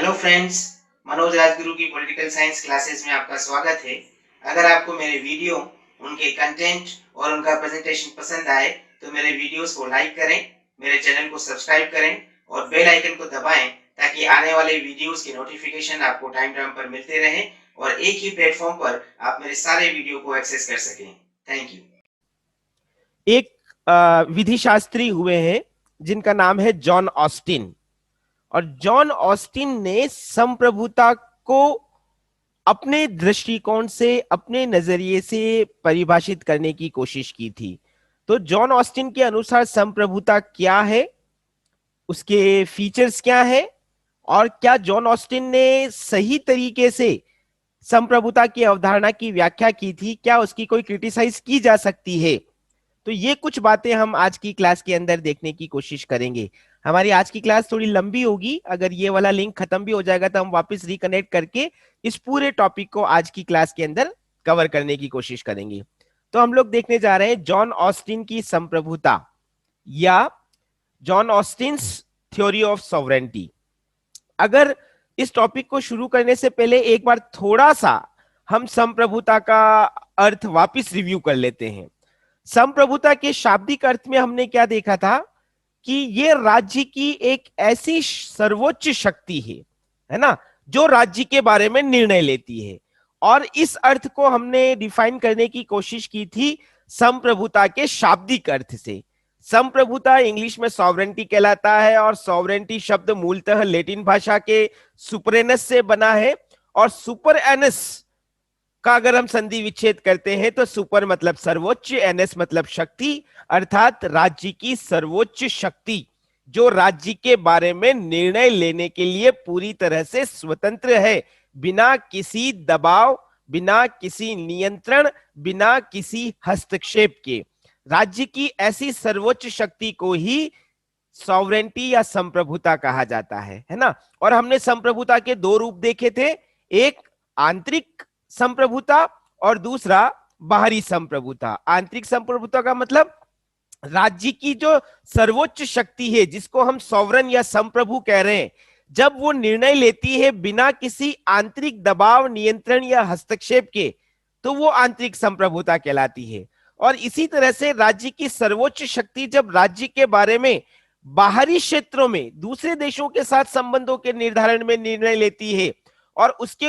Hello friends, Manoj Rajguru की political science classes में आपका स्वागत है। अगर आपको मेरे वीडियो, उनके कंटेंट और उनका प्रेजेंटेशन पसंद आए तो मेरे वीडियोस को लाइक करें, मेरे चैनल को सब्सक्राइब करें और बेल आइकन को दबाएं ताकि आने वाले वीडियोस की नोटिफिकेशन आपको टाइम टाइम पर मिलते रहे और एक ही प्लेटफॉर्म पर आप मेरे सारे वीडियो को एक्सेस कर सकें। Thank you. एक विधि शास्त्री हुए हैं जिनका नाम है जॉन ऑस्टिन। और जॉन ऑस्टिन ने संप्रभुता को अपने दृष्टिकोण से, अपने नजरिए से परिभाषित करने की कोशिश की थी। तो जॉन ऑस्टिन के अनुसार संप्रभुता क्या है, उसके फीचर्स क्या है, और क्या जॉन ऑस्टिन ने सही तरीके से संप्रभुता की अवधारणा की व्याख्या की थी, क्या उसकी कोई क्रिटिसाइज की जा सकती है। तो ये कुछ बातें हम आज की क्लास के अंदर देखने की कोशिश करेंगे। हमारी आज की क्लास थोड़ी लंबी होगी, अगर ये वाला लिंक खत्म भी हो जाएगा तो हम वापस रिकनेक्ट करके इस पूरे टॉपिक को आज की क्लास के अंदर कवर करने की कोशिश करेंगे। तो हम लोग देखने जा रहे हैं जॉन ऑस्टिन की संप्रभुता या John Austen's theory of sovereignty. अगर इस टॉपिक को शुरू करने से पहले एक बार थोड़ा सा हम संप्रभुता का अर्थ वापस रिव्यू कर लेते हैं। संप्रभुता के शाब्दिक अर्थ में हमने क्या देखा था कि ये राज्य की एक ऐसी सर्वोच्च शक्ति है ना, जो राज्य के बारे में निर्णय लेती है। और इस अर्थ को हमने डिफाइन करने की कोशिश की थी संप्रभुता के शाब्दिक अर्थ से। संप्रभुता इंग्लिश में सॉवरेंटी कहलाता है और सॉवरेंटी शब्द मूलतः लैटिन भाषा के सुपरेनस से बना है। और सुपर एनस का अगर हम संधि विच्छेद करते हैं तो सुपर मतलब सर्वोच्च, एनएस मतलब शक्ति, अर्थात राज्य की सर्वोच्च शक्ति जो राज्य के बारे में निर्णय लेने के लिए पूरी तरह से स्वतंत्र है, बिना किसी दबाव, बिना किसी नियंत्रण, बिना किसी हस्तक्षेप के। राज्य की ऐसी सर्वोच्च शक्ति को ही सॉवरेंटी या संप्रभुता कहा जाता है ना। और हमने संप्रभुता के दो रूप देखे थे, एक आंतरिक संप्रभुता और दूसरा बाहरी संप्रभुता। आंतरिक संप्रभुता का मतलब राज्य की जो सर्वोच्च शक्ति है, जिसको हम सॉवरन या संप्रभु कह रहे हैं, जब वो निर्णय लेती है बिना किसी आंतरिक दबाव, नियंत्रण या हस्तक्षेप के, तो वो आंतरिक संप्रभुता कहलाती है। और इसी तरह से राज्य की सर्वोच्च शक्ति जब राज्य के बारे में बाहरी क्षेत्रों में दूसरे देशों के साथ संबंधों के निर्धारण में निर्णय लेती है और उसके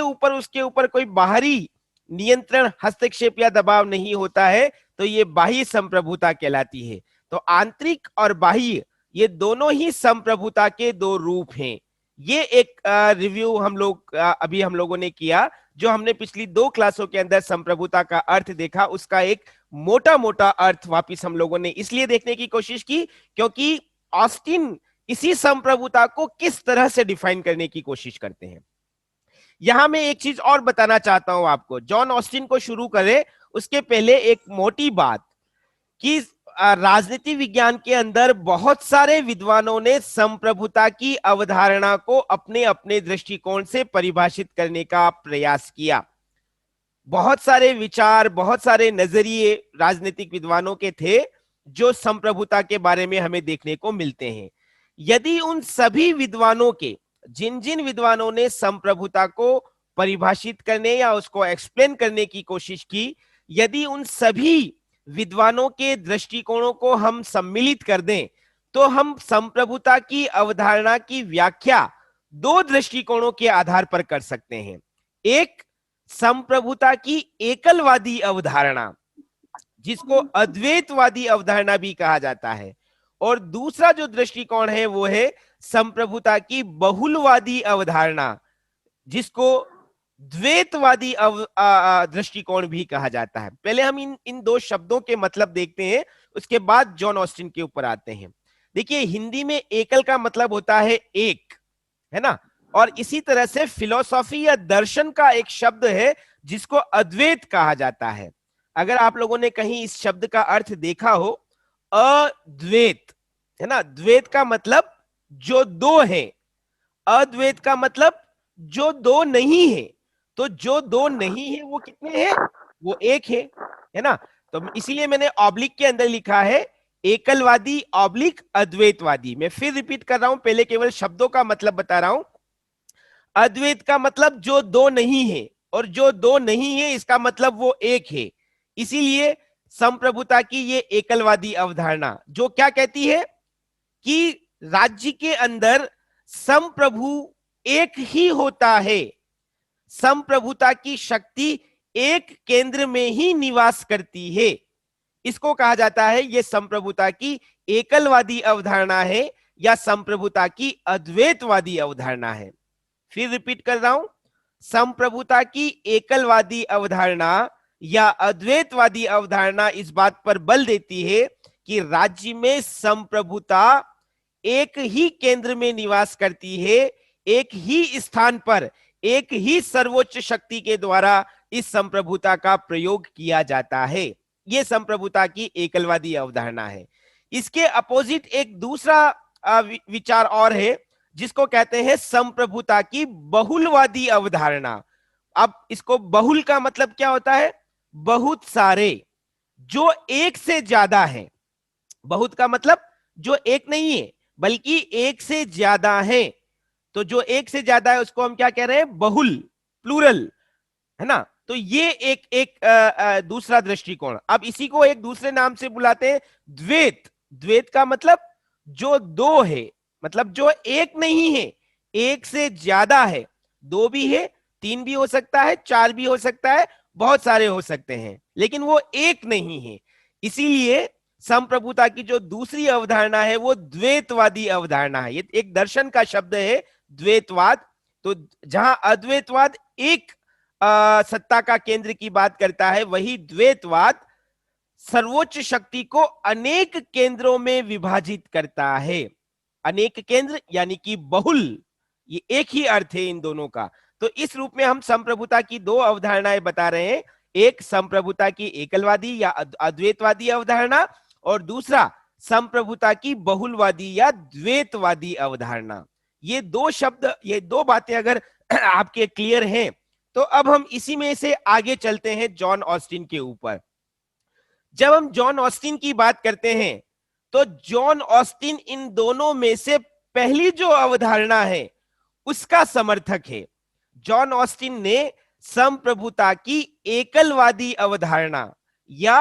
ऊपर कोई बाहरी नियंत्रण, हस्तक्षेप या दबाव नहीं होता है, तो ये बाह्य संप्रभुता कहलाती है। तो आंतरिक और बाह्य ये दोनों ही संप्रभुता के दो रूप हैं। ये एक रिव्यू अभी हम लोगों ने किया, जो हमने पिछली दो क्लासों के अंदर संप्रभुता का अर्थ देखा, उसका एक मोटा मोटा अर्थ वापिस हम लोगों ने इसलिए देखने की कोशिश की क्योंकि ऑस्टिन इसी संप्रभुता को किस तरह से डिफाइन करने की कोशिश करते हैं। यहां मैं एक चीज और बताना चाहता हूं आपको। जॉन ऑस्टिन को शुरू करें उसके पहले एक मोटी बात कि राजनीति विज्ञान के अंदर बहुत सारे विद्वानों ने संप्रभुता की अवधारणा को अपने अपने दृष्टिकोण से परिभाषित करने का प्रयास किया। बहुत सारे विचार, बहुत सारे नजरिए राजनीतिक विद्वानों के थे जो संप्रभुता के बारे में हमें देखने को मिलते हैं। यदि उन सभी विद्वानों के, जिन जिन विद्वानों ने संप्रभुता को परिभाषित करने या उसको एक्सप्लेन करने की कोशिश की, यदि उन सभी विद्वानों के दृष्टिकोणों को हम सम्मिलित कर दें तो हम संप्रभुता की अवधारणा की व्याख्या दो दृष्टिकोणों के आधार पर कर सकते हैं। एक, संप्रभुता की एकलवादी अवधारणा, जिसको अद्वैतवादी अवधारणा भी कहा जाता है, और दूसरा जो दृष्टिकोण है वो है संप्रभुता की बहुलवादी अवधारणा, जिसको द्वैतवादी दृष्टिकोण भी कहा जाता है। पहले हम इन दो शब्दों के मतलब देखते हैं, उसके बाद जॉन ऑस्टिन के ऊपर आते हैं। देखिए, हिंदी में एकल का मतलब होता है एक, है ना, और इसी तरह से फिलॉसफी या दर्शन का एक शब्द है जिसको अद्वैत कहा जाता है। अगर आप लोगों ने कहीं इस शब्द का अर्थ देखा हो, अद्वैत, है ना, द्वैत का मतलब जो दो है, अद्वैत का मतलब जो दो नहीं है। तो जो दो नहीं है वो कितने हैं? वो एक है ना। तो इसीलिए मैंने ऑब्लिक के अंदर लिखा है एकलवादी ऑब्लिक अद्वैतवादी। मैं फिर रिपीट कर रहा हूं, पहले केवल शब्दों का मतलब बता रहा हूं। अद्वैत का मतलब जो दो नहीं है, और जो दो नहीं है इसका मतलब वो एक है। इसीलिए संप्रभुता की ये एकलवादी अवधारणा जो क्या कहती है कि राज्य के अंदर संप्रभु एक ही होता है, संप्रभुता की शक्ति एक केंद्र में ही निवास करती है, इसको कहा जाता है ये संप्रभुता की एकलवादी अवधारणा है या संप्रभुता की अद्वैतवादी अवधारणा है। फिर रिपीट कर रहा हूं, संप्रभुता की एकलवादी अवधारणा या अद्वैतवादी अवधारणा इस बात पर बल देती है कि राज्य में संप्रभुता एक ही केंद्र में निवास करती है, एक ही स्थान पर एक ही सर्वोच्च शक्ति के द्वारा इस संप्रभुता का प्रयोग किया जाता है। यह संप्रभुता की एकलवादी अवधारणा है। इसके अपोजिट एक दूसरा विचार और है जिसको कहते हैं संप्रभुता की बहुलवादी अवधारणा। अब इसको बहुल का मतलब क्या होता है? बहुत सारे, जो एक से ज्यादा है। बहुत का मतलब जो एक नहीं है बल्कि एक से ज्यादा है, तो जो एक से ज्यादा है उसको हम क्या कह रहे हैं? बहुल, प्लूरल, है ना। तो ये एक दूसरा दृष्टिकोण। अब इसी को एक दूसरे नाम से बुलाते हैं द्वैत। द्वैत का मतलब जो दो है, मतलब जो एक नहीं है, एक से ज्यादा है, दो भी है, तीन भी हो सकता है, चार भी हो सकता है, बहुत सारे हो सकते हैं, लेकिन वो एक नहीं है। इसीलिए संप्रभुता की जो दूसरी अवधारणा है वो द्वैतवादी अवधारणा है। ये एक दर्शन का शब्द है द्वैतवाद। तो जहां अद्वैतवाद एक सत्ता का केंद्र की बात करता है, वही द्वैतवाद सर्वोच्च शक्ति को अनेक केंद्रों में विभाजित करता है। अनेक केंद्र यानी कि बहुल, ये एक ही अर्थ है इन दोनों का। तो इस रूप में हम संप्रभुता की दो अवधारणाएं बता रहे हैं, एक संप्रभुता की एकलवादी या अद्वैतवादी अवधारणा, और दूसरा संप्रभुता की बहुलवादी या द्वैतवादी अवधारणा। ये दो शब्द, ये दो बातें अगर आपके क्लियर हैं तो अब हम इसी में से आगे चलते हैं जॉन ऑस्टिन के ऊपर। जब हम जॉन ऑस्टिन की बात करते हैं तो जॉन ऑस्टिन इन दोनों में से पहली जो अवधारणा है उसका समर्थक है। जॉन ऑस्टिन ने संप्रभुता की एकलवादी अवधारणा या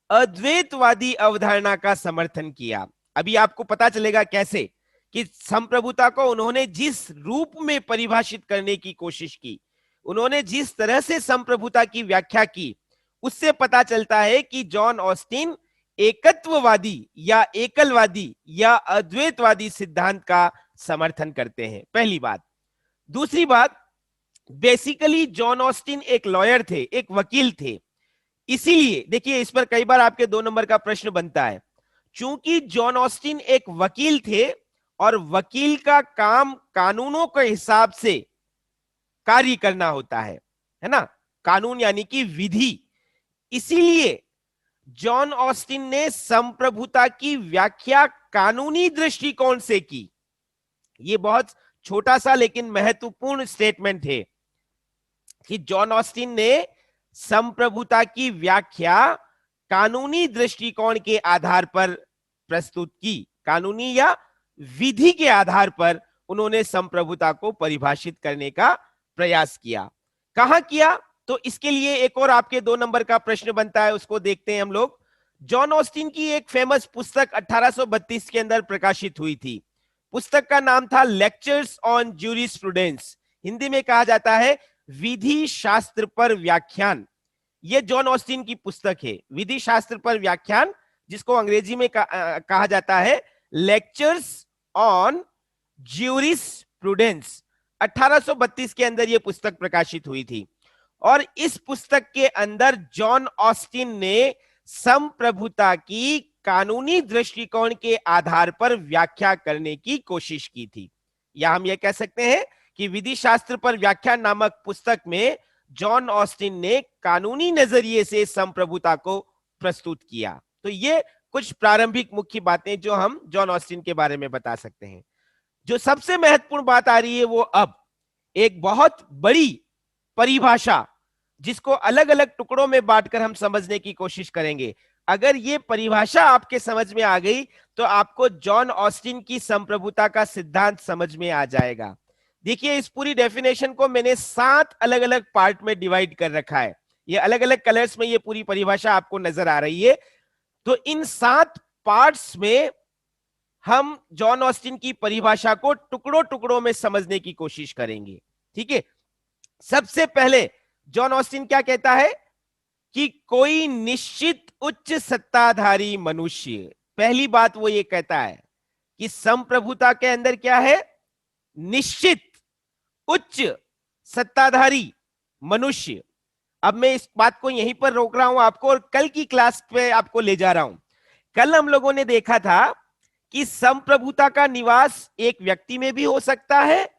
अद्वैतवादी अवधारणा का समर्थन किया। अभी आपको पता चलेगा कैसे कि संप्रभुता को उन्होंने जिस रूप में परिभाषित करने की कोशिश की, उन्होंने जिस तरह से संप्रभुता की व्याख्या की, उससे पता चलता है कि जॉन ऑस्टिन एकत्ववादी या एकलवादी या अद्वैतवादी सिद्धांत का समर्थन करते हैं, पहली बात। दूसरी बात, बेसिकली जॉन ऑस्टिन एक लॉयर थे, एक वकील थे। इसीलिए देखिए, इस पर कई बार आपके 2 नंबर का प्रश्न बनता है। चूंकि जॉन ऑस्टिन एक वकील थे और वकील का काम कानूनों के हिसाब से कार्य करना होता है ना, कानून यानी कि विधि। इसीलिए जॉन ऑस्टिन ने संप्रभुता की व्याख्या कानूनी दृष्टिकोण से की। यह बहुत छोटा सा लेकिन महत्वपूर्ण स्टेटमेंट है कि जॉन ऑस्टिन ने संप्रभुता की व्याख्या कानूनी दृष्टिकोण के आधार पर प्रस्तुत की। कानूनी या विधि के आधार पर उन्होंने संप्रभुता को परिभाषित करने का प्रयास किया। कहां किया? तो इसके लिए एक और आपके 2 नंबर का प्रश्न बनता है, उसको देखते हैं हम लोग। जॉन ऑस्टिन की एक फेमस पुस्तक 1832 के अंदर प्रकाशित हुई थी। पुस्तक का नाम था लेक्चर्स ऑन ज्यूरिस्प्रूडेंस, हिंदी में कहा जाता है विधि शास्त्र पर व्याख्यान। यह जॉन ऑस्टिन की पुस्तक है, विधि शास्त्र पर व्याख्यान, जिसको अंग्रेजी में कहा जाता है लेक्चर्स ऑन ज्यूरिस्प्रूडेंस। 1832 के अंदर यह पुस्तक प्रकाशित हुई थी और इस पुस्तक के अंदर जॉन ऑस्टिन ने संप्रभुता की कानूनी दृष्टिकोण के आधार पर व्याख्या करने की कोशिश की थी। या हम यह कह सकते हैं कि विधि शास्त्र पर व्याख्यान नामक पुस्तक में जॉन ऑस्टिन ने कानूनी नजरिए से संप्रभुता को प्रस्तुत किया। तो ये कुछ प्रारंभिक मुख्य बातें जो हम जॉन ऑस्टिन के बारे में बता सकते हैं। जो सबसे महत्वपूर्ण बात आ रही है वो अब एक बहुत बड़ी परिभाषा, जिसको अलग अलग टुकड़ों में बांटकर हम समझने की कोशिश करेंगे। अगर ये परिभाषा आपके समझ में आ गई तो आपको जॉन ऑस्टिन की संप्रभुता का सिद्धांत समझ में आ जाएगा। देखिए इस पूरी डेफिनेशन को मैंने 7 अलग अलग पार्ट में डिवाइड कर रखा है। ये अलग अलग कलर्स में ये पूरी परिभाषा आपको नजर आ रही है। तो इन 7 पार्ट्स में हम जॉन ऑस्टिन की परिभाषा को टुकड़ों टुकड़ों में समझने की कोशिश करेंगे। ठीक है, सबसे पहले जॉन ऑस्टिन क्या कहता है कि कोई निश्चित उच्च सत्ताधारी मनुष्य, पहली बात वो ये कहता है कि संप्रभुता के अंदर क्या है, निश्चित उच्च सत्ताधारी मनुष्य। अब मैं इस बात को यहीं पर रोक रहा हूं आपको और कल की क्लास पे आपको ले जा रहा हूं। कल हम लोगों ने देखा था कि संप्रभुता का निवास एक व्यक्ति में भी हो सकता है,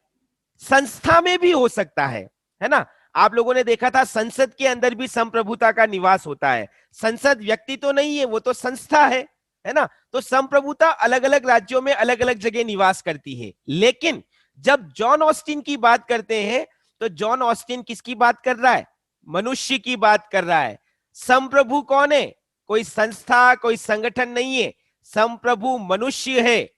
संस्था में भी हो सकता है ना। आप लोगों ने देखा था संसद के अंदर भी संप्रभुता का निवास होता है। संसद व्यक्ति तो नहीं है, वो तो संस्था है ना। तो संप्रभुता अलग अलग राज्यों में अलग अलग जगह निवास करती है। लेकिन जब जॉन ऑस्टिन की बात करते हैं तो जॉन ऑस्टिन किसकी बात कर रहा है, मनुष्य की बात कर रहा है। संप्रभु कौन है, कोई संस्था कोई संगठन नहीं है, संप्रभु मनुष्य है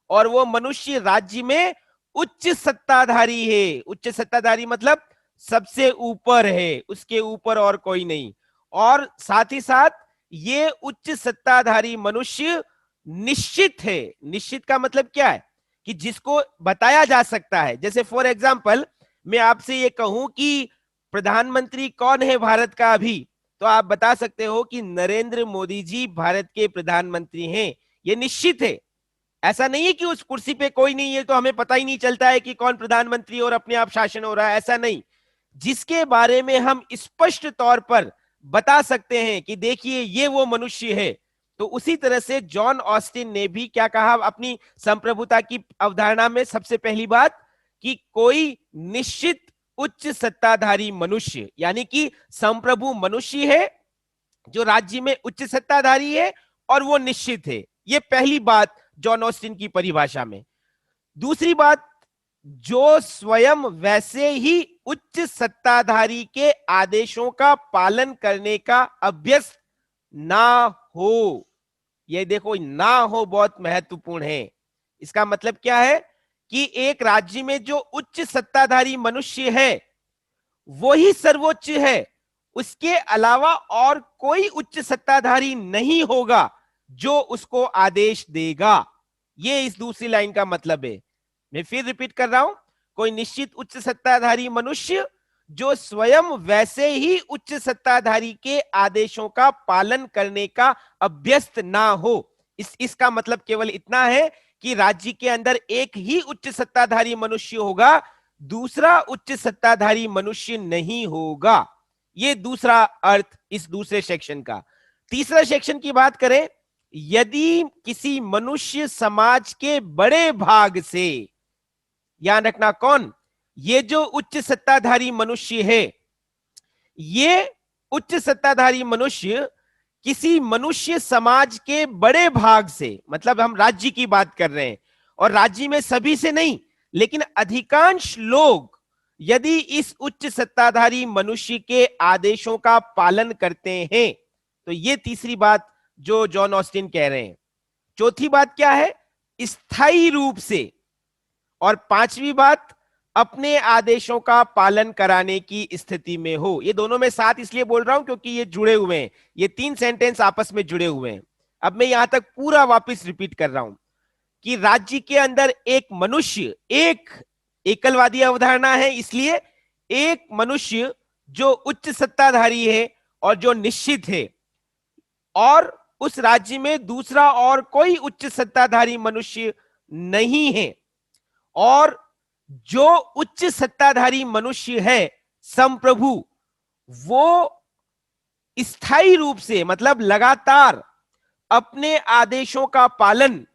और वो मनुष्य राज्य में उच्च सत्ताधारी है। उच्च सत्ताधारी मतलब सबसे ऊपर है, उसके ऊपर और कोई नहीं। और साथ ही साथ ये उच्च सत्ताधारी मनुष्य निश्चित है। निश्चित का मतलब क्या है कि जिसको बताया जा सकता है। जैसे फॉर एग्जांपल मैं आपसे ये कहूं कि प्रधानमंत्री कौन है भारत का अभी, तो आप बता सकते हो कि नरेंद्र मोदी जी भारत के प्रधानमंत्री हैं। ये निश्चित है। ऐसा नहीं है कि उस कुर्सी पे कोई नहीं है तो हमें पता ही नहीं चलता है कि कौन प्रधानमंत्री और अपने आप शासन हो रहा है, ऐसा नहीं। जिसके बारे में हम स्पष्ट तौर पर बता सकते हैं कि देखिए ये वो मनुष्य है। तो उसी तरह से जॉन ऑस्टिन ने भी क्या कहा अपनी संप्रभुता की अवधारणा में, सबसे पहली बात कि कोई निश्चित उच्च सत्ताधारी मनुष्य, यानी कि संप्रभु मनुष्य है जो राज्य में उच्च सत्ताधारी है और वो निश्चित है। ये पहली बात जॉन ऑस्टिन की परिभाषा में। दूसरी बात, जो स्वयं वैसे ही उच्च सत्ताधारी के आदेशों का पालन करने का अभ्यस्त ना हो। ये देखो, ना हो बहुत महत्वपूर्ण है। इसका मतलब क्या है कि एक राज्य में जो उच्च सत्ताधारी मनुष्य है वो ही सर्वोच्च है, उसके अलावा और कोई उच्च सत्ताधारी नहीं होगा जो उसको आदेश देगा। ये इस दूसरी लाइन का मतलब है। मैं फिर रिपीट कर रहा हूं, कोई निश्चित उच्च सत्ताधारी मनुष्य जो स्वयं वैसे ही उच्च सत्ताधारी के आदेशों का पालन करने का अभ्यस्त ना हो। इसका मतलब केवल इतना है कि राज्य के अंदर एक ही उच्च सत्ताधारी मनुष्य होगा, दूसरा उच्च सत्ताधारी मनुष्य नहीं होगा। ये दूसरा अर्थ इस दूसरे सेक्शन का। तीसरा सेक्शन की बात करें, यदि किसी मनुष्य समाज के बड़े भाग से, याद रखना कौन, ये जो उच्च सत्ताधारी मनुष्य है, ये उच्च सत्ताधारी मनुष्य किसी मनुष्य समाज के बड़े भाग से, मतलब हम राज्य की बात कर रहे हैं और राज्य में सभी से नहीं लेकिन अधिकांश लोग यदि इस उच्च सत्ताधारी मनुष्य के आदेशों का पालन करते हैं, तो ये तीसरी बात जो जॉन ऑस्टिन कह रहे हैं। चौथी बात क्या है, स्थायी रूप से। और पांचवी बात, अपने आदेशों का पालन कराने की स्थिति में हो। ये दोनों में साथ इसलिए बोल रहा हूं क्योंकि ये जुड़े हुए हैं, ये तीन सेंटेंस आपस में जुड़े हुए हैं। अब मैं यहां तक पूरा वापस रिपीट कर रहा हूं कि राज्य के अंदर एक मनुष्य, एक एकलवादी अवधारणा है, इसलिए एक मनुष्य जो उच्च सत्ताधारी है और जो निश्चित है, और उस राज्य में दूसरा और कोई उच्च सत्ताधारी मनुष्य नहीं है। और जो उच्च सत्ताधारी मनुष्य है संप्रभु, वो स्थायी रूप से, मतलब लगातार अपने आदेशों का पालन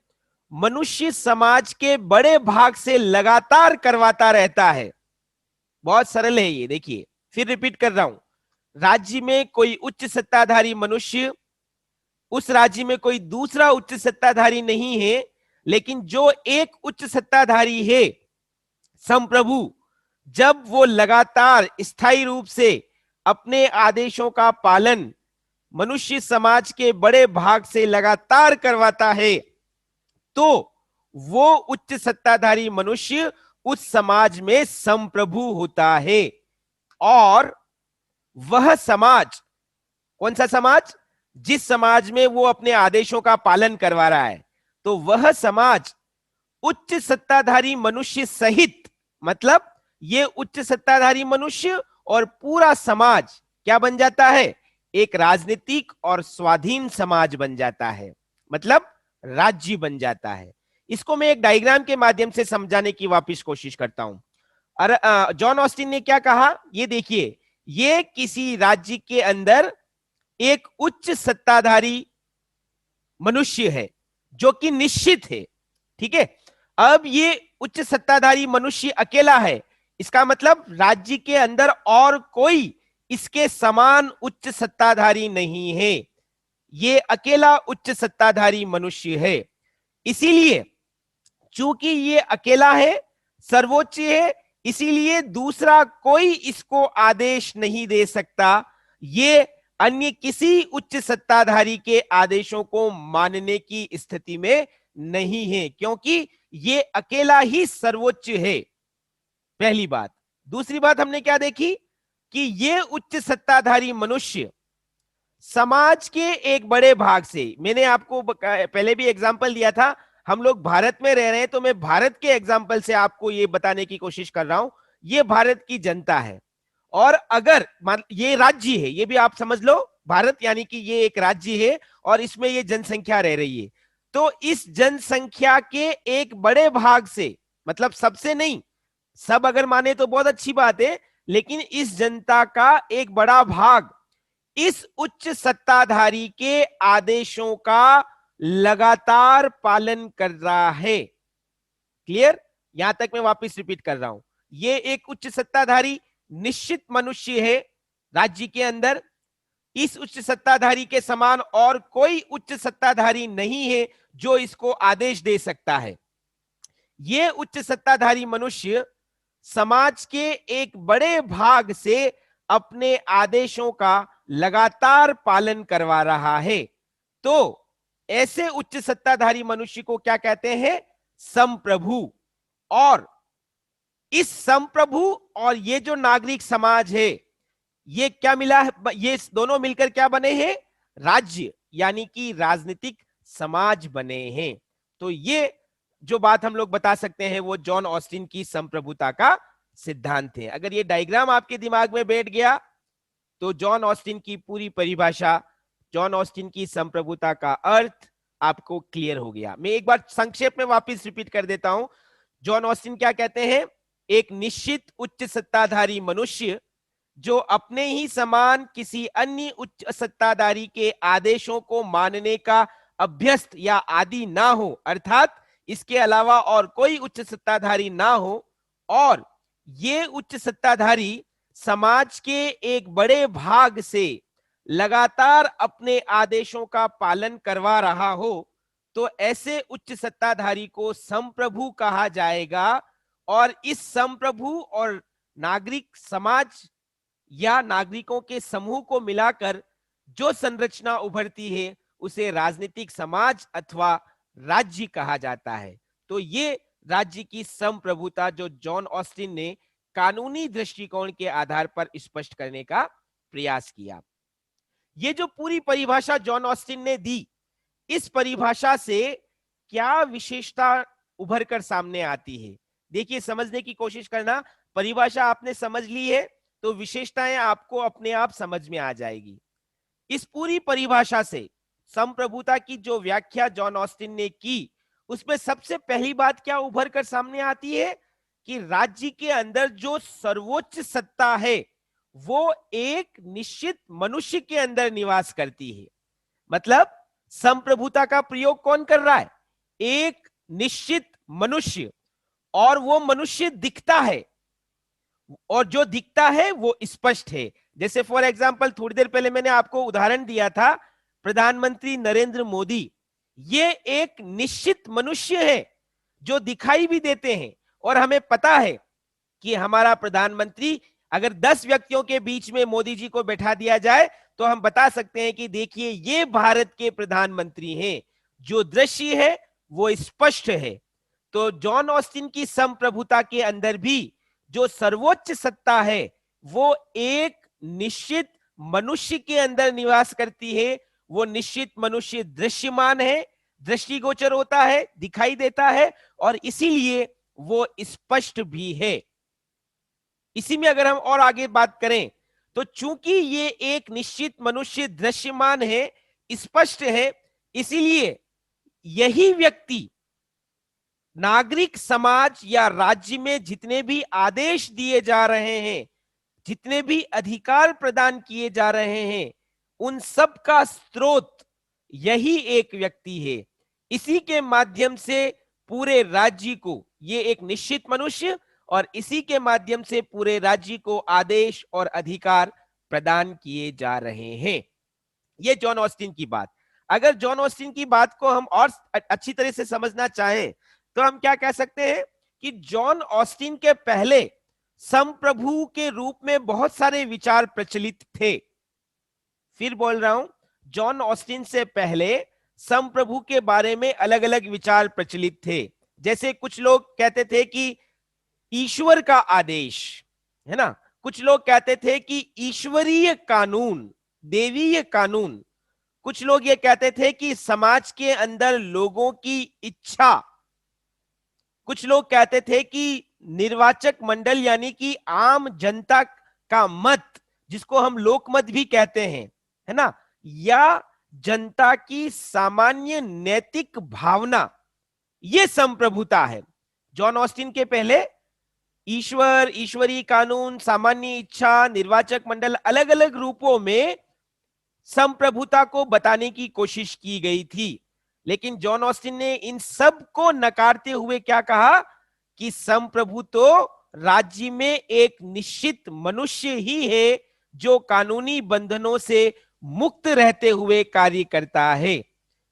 मनुष्य समाज के बड़े भाग से लगातार करवाता रहता है। बहुत सरल है ये। देखिए फिर रिपीट कर रहा हूं, राज्य में कोई उच्च सत्ताधारी मनुष्य, उस राज्य में कोई दूसरा उच्च सत्ताधारी नहीं है, लेकिन जो एक उच्च सत्ताधारी है संप्रभु, जब वो लगातार स्थायी रूप से अपने आदेशों का पालन मनुष्य समाज के बड़े भाग से लगातार करवाता है, तो वो उच्च सत्ताधारी मनुष्य उस समाज में संप्रभु होता है। और वह समाज, कौन सा समाज? जिस समाज में वो अपने आदेशों का पालन करवा रहा है, तो वह समाज उच्च सत्ताधारी मनुष्य सहित, मतलब ये उच्च सत्ताधारी मनुष्य और पूरा समाज क्या बन जाता है? एक राजनीतिक और स्वाधीन समाज बन जाता है, मतलब राज्य बन जाता है। इसको मैं एक डायग्राम के माध्यम से समझाने की वापस कोशिश करता हूं। जॉन ऑस्टिन ने क्या कहा, ये देखिए, ये किसी राज्य के अंदर एक उच्च सत्ताधारी मनुष्य है जो कि निश्चित है, ठीक है। अब ये उच्च सत्ताधारी मनुष्य अकेला है, इसका मतलब राज्य के अंदर और कोई इसके समान उच्च सत्ताधारी नहीं है, ये अकेला उच्च सत्ताधारी मनुष्य है। इसीलिए चूंकि ये अकेला है, सर्वोच्च है, इसीलिए दूसरा कोई इसको आदेश नहीं दे सकता, ये अन्य किसी उच्च सत्ताधारी के आदेशों को मानने की स्थिति में नहीं है, क्योंकि ये अकेला ही सर्वोच्च है, पहली बात। दूसरी बात हमने क्या देखी कि ये उच्च सत्ताधारी मनुष्य समाज के एक बड़े भाग से, मैंने आपको पहले भी एग्जांपल दिया था, हम लोग भारत में रह रहे हैं, तो मैं भारत के एग्जांपल से आपको ये बताने की कोशिश कर रहा हूं। ये भारत की जनता है, और अगर ये राज्य है, ये भी आप समझ लो, भारत यानी कि ये एक राज्य है और इसमें ये जनसंख्या रह रही है। तो इस जनसंख्या के एक बड़े भाग से, मतलब सबसे नहीं, सब अगर माने तो बहुत अच्छी बात है, लेकिन इस जनता का एक बड़ा भाग इस उच्च सत्ताधारी के आदेशों का लगातार पालन कर रहा है। क्लियर? यहां तक मैं वापस रिपीट कर रहा हूं, ये एक उच्च सत्ताधारी निश्चित मनुष्य है राज्य के अंदर, इस उच्च सत्ताधारी के समान और कोई उच्च सत्ताधारी नहीं है जो इसको आदेश दे सकता है। ये उच्च सत्ताधारी मनुष्य समाज के एक बड़े भाग से अपने आदेशों का लगातार पालन करवा रहा है। तो ऐसे उच्च सत्ताधारी मनुष्य को क्या कहते हैं? संप्रभु। और इस संप्रभु और ये जो नागरिक समाज है, ये क्या मिला है? ये दोनों मिलकर क्या बने हैं? राज्य, यानी कि राजनीतिक समाज बने हैं। तो ये जो बात हम लोग बता सकते हैं वो जॉन ऑस्टिन की संप्रभुता का सिद्धांत है। अगर ये डायग्राम आपके दिमाग में बैठ गया तो जॉन ऑस्टिन की पूरी परिभाषा, जॉन ऑस्टिन की संप्रभुता का अर्थ आपको क्लियर हो गया। मैं एक बार संक्षेप में वापस रिपीट कर देता हूं। जॉन ऑस्टिन क्या कहते हैं? एक निश्चित उच्च सत्ताधारी मनुष्य जो अपने ही समान किसी अन्य उच्च सत्ताधारी के आदेशों को मानने का अभ्यस्त या आदी ना हो, अर्थात इसके अलावा और कोई उच्च सत्ताधारी ना हो, और ये उच्च सत्ताधारी समाज के एक बड़े भाग से लगातार अपने आदेशों का पालन करवा रहा हो, तो ऐसे उच्च सत्ताधारी को संप्रभु कहा जाएगा। और इस संप्रभु और नागरिक समाज या नागरिकों के समूह को मिलाकर जो संरचना उभरती है उसे राजनीतिक समाज अथवा राज्य कहा जाता है। तो ये राज्य की संप्रभुता जो जॉन ऑस्टिन ने कानूनी दृष्टिकोण के आधार पर स्पष्ट करने का प्रयास किया। ये जो पूरी परिभाषा जॉन ऑस्टिन ने दी, इस परिभाषा से क्या विशेषता उभर कर सामने आती है? देखिए, समझने की कोशिश करना। परिभाषा आपने समझ ली है तो विशेषताएं आपको अपने आप समझ में आ जाएगी। इस पूरी परिभाषा से संप्रभुता की जो व्याख्या जॉन ऑस्टिन ने की, उसमें सबसे पहली बात क्या उभर कर सामने आती है कि राज्य के अंदर जो सर्वोच्च सत्ता है वो एक निश्चित मनुष्य के अंदर निवास करती है। मतलब संप्रभुता का प्रयोग कौन कर रहा है? एक निश्चित मनुष्य, और वो मनुष्य दिखता है, और जो दिखता है वो स्पष्ट है। जैसे फॉर एग्जांपल थोड़ी देर पहले मैंने आपको उदाहरण दिया था, प्रधानमंत्री नरेंद्र मोदी, ये एक निश्चित मनुष्य है जो दिखाई भी देते हैं, और हमें पता है कि हमारा प्रधानमंत्री, अगर 10 व्यक्तियों के बीच में मोदी जी को बैठा दिया जाए तो हम बता सकते हैं कि देखिए ये भारत के प्रधानमंत्री हैं। जो दृश्य है वो स्पष्ट है। तो तो जॉन ऑस्टिन की संप्रभुता के अंदर भी जो सर्वोच्च सत्ता है वो एक निश्चित मनुष्य के अंदर निवास करती है। वो निश्चित मनुष्य दृश्यमान है, दृष्टिगोचर होता है, दिखाई देता है, और इसीलिए वो स्पष्ट भी है। इसी में अगर हम और आगे बात करें तो चूंकि ये एक निश्चित मनुष्य दृश्यमान है, स्पष्ट है, इसीलिए यही व्यक्ति नागरिक समाज या राज्य में जितने भी आदेश दिए जा रहे हैं, जितने भी अधिकार प्रदान किए जा रहे हैं, उन सब का स्रोत यही एक व्यक्ति है। इसी के माध्यम से पूरे राज्य को, ये एक निश्चित मनुष्य, और इसी के माध्यम से पूरे राज्य को आदेश और अधिकार प्रदान किए जा रहे हैं। ये जॉन ऑस्टिन की बात। अगर जॉन ऑस्टिन की बात को हम और अच्छी तरह से समझना चाहें तो हम क्या कह सकते हैं कि जॉन ऑस्टिन के पहले संप्रभु के रूप में बहुत सारे विचार प्रचलित थे। फिर बोल रहा हूं, जॉन ऑस्टिन से पहले संप्रभु के बारे में अलग अलग विचार प्रचलित थे। जैसे कुछ लोग कहते थे कि ईश्वर का आदेश है ना, कुछ लोग कहते थे कि ईश्वरीय कानून, देवीय कानून, कुछ लोग ये कहते थे कि समाज के अंदर लोगों की इच्छा, कुछ लोग कहते थे कि निर्वाचक मंडल यानी कि आम जनता का मत, जिसको हम लोकमत भी कहते हैं, है ना, या जनता की सामान्य नैतिक भावना, ये संप्रभुता है। जॉन ऑस्टिन के पहले ईश्वर, ईश्वरीय कानून, सामान्य इच्छा, निर्वाचक मंडल, अलग अलग रूपों में संप्रभुता को बताने की कोशिश की गई थी। लेकिन जॉन ऑस्टिन ने इन सब को नकारते हुए क्या कहा कि संप्रभु तो राज्य में एक निश्चित मनुष्य ही है जो कानूनी बंधनों से मुक्त रहते हुए कार्य करता है।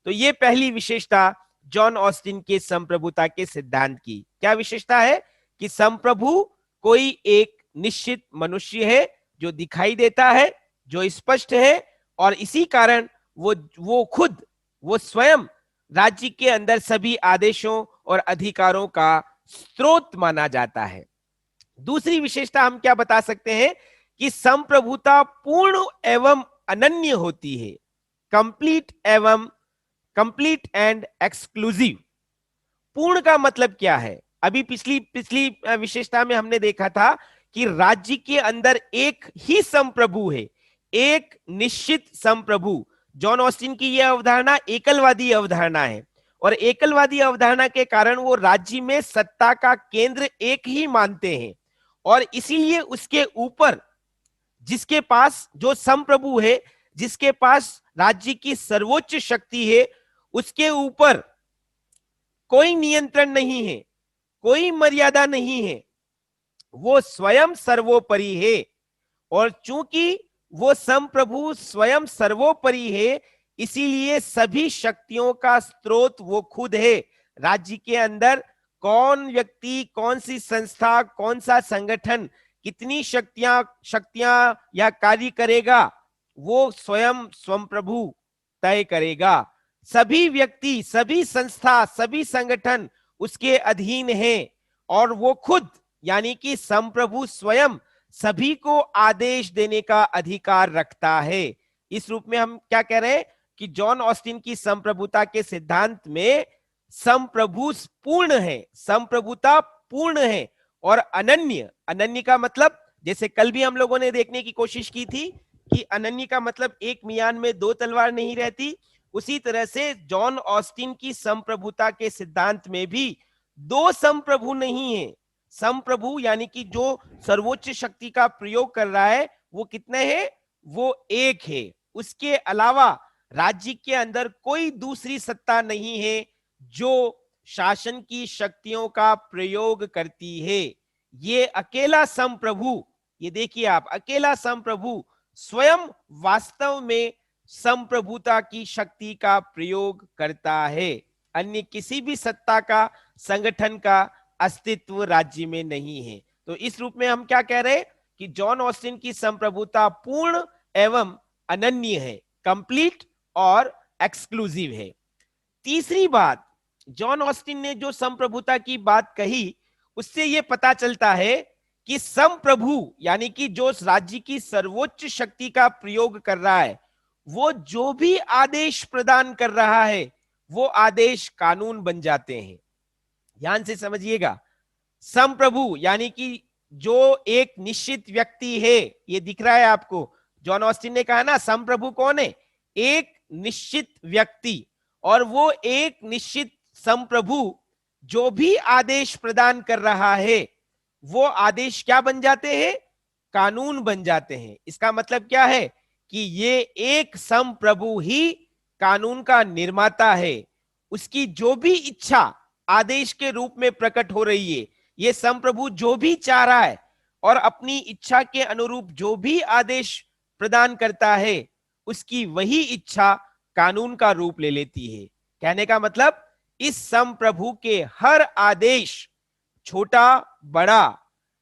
तो ये पहली विशेषता जॉन ऑस्टिन के संप्रभुता के सिद्धांत की। क्या विशेषता है कि संप्रभु कोई एक निश्चित मनुष्य है जो दिखाई देता है, जो स्पष्ट है, और इसी कारण वो खुद, वो स्वयं राज्य के अंदर सभी आदेशों और अधिकारों का स्रोत माना जाता है। दूसरी विशेषता हम क्या बता सकते हैं कि संप्रभुता पूर्ण एवं अनन्य होती है, कंप्लीट एंड एक्सक्लूसिव। पूर्ण का मतलब क्या है? अभी पिछली विशेषता में हमने देखा था कि राज्य के अंदर एक ही संप्रभु है, एक निश्चित संप्रभु। जॉन ऑस्टिन की यह अवधारणा एकलवादी अवधारणा है, और एकलवादी अवधारणा के कारण वो राज्य में सत्ता का केंद्र एक ही मानते हैं, और इसीलिए उसके ऊपर जिसके पास, जो संप्रभु है, जिसके पास राज्य की सर्वोच्च शक्ति है, उसके ऊपर कोई नियंत्रण नहीं है, कोई मर्यादा नहीं है, वो स्वयं सर्वोपरि है। और चूंकि वो संप्रभु स्वयं सर्वोपरि है, इसीलिए सभी शक्तियों का स्रोत वो खुद है। राज्य के अंदर कौन व्यक्ति, कौन सी संस्था, कौन सा संगठन कितनी शक्तियां या कार्य करेगा, वो स्वयं संप्रभु तय करेगा। सभी व्यक्ति, सभी संस्था, सभी संगठन उसके अधीन हैं, और वो खुद यानी कि संप्रभु स्वयं सभी को आदेश देने का अधिकार रखता है। इस रूप में हम क्या कह रहे हैं कि जॉन ऑस्टिन की संप्रभुता के सिद्धांत में संप्रभु पूर्ण है, संप्रभुता पूर्ण है और अनन्य। अनन्य का मतलब, जैसे कल भी हम लोगों ने देखने की कोशिश की थी कि अनन्य का मतलब एक मियान में दो तलवार नहीं रहती, उसी तरह से जॉन ऑस्टिन की संप्रभुता के सिद्धांत में भी दो संप्रभु नहीं है। संप्रभु यानी कि जो सर्वोच्च शक्ति का प्रयोग कर रहा है वो कितने हैं? वो एक है। उसके अलावा राज्य के अंदर कोई दूसरी सत्ता नहीं है जो शासन की शक्तियों का प्रयोग करती है। ये अकेला संप्रभु, ये देखिए आप, अकेला संप्रभु स्वयं वास्तव में संप्रभुता की शक्ति का प्रयोग करता है। अन्य किसी भी सत्ता का, संगठन का अस्तित्व राज्य में नहीं है। तो इस रूप में हम क्या कह रहे हैं कि जॉन ऑस्टिन की संप्रभुता पूर्ण एवं अनन्य है, कंप्लीट और एक्सक्लूसिव है। तीसरी बात, जॉन ऑस्टिन ने जो संप्रभुता की बात कही, उससे यह पता चलता है कि संप्रभु यानी कि जो राज्य की सर्वोच्च शक्ति का प्रयोग कर रहा है, वो जो भी आदेश प्रदान कर रहा है वो आदेश कानून बन जाते हैं। ध्यान से समझिएगा, संप्रभु यानी कि जो एक निश्चित व्यक्ति है, ये दिख रहा है आपको, जॉन ऑस्टिन ने कहा ना संप्रभु कौन है, एक निश्चित व्यक्ति, और वो एक निश्चित संप्रभु जो भी आदेश प्रदान कर रहा है वो आदेश क्या बन जाते हैं, कानून बन जाते हैं। इसका मतलब क्या है कि ये एक संप्रभु ही कानून का निर्माता है। उसकी जो भी इच्छा आदेश के रूप में प्रकट हो रही है, ये संप्रभु जो भी चाह रहा है और अपनी इच्छा के अनुरूप जो भी आदेश प्रदान करता है, उसकी वही इच्छा कानून का रूप ले लेती है। कहने का मतलब इस संप्रभु के हर आदेश, छोटा बड़ा,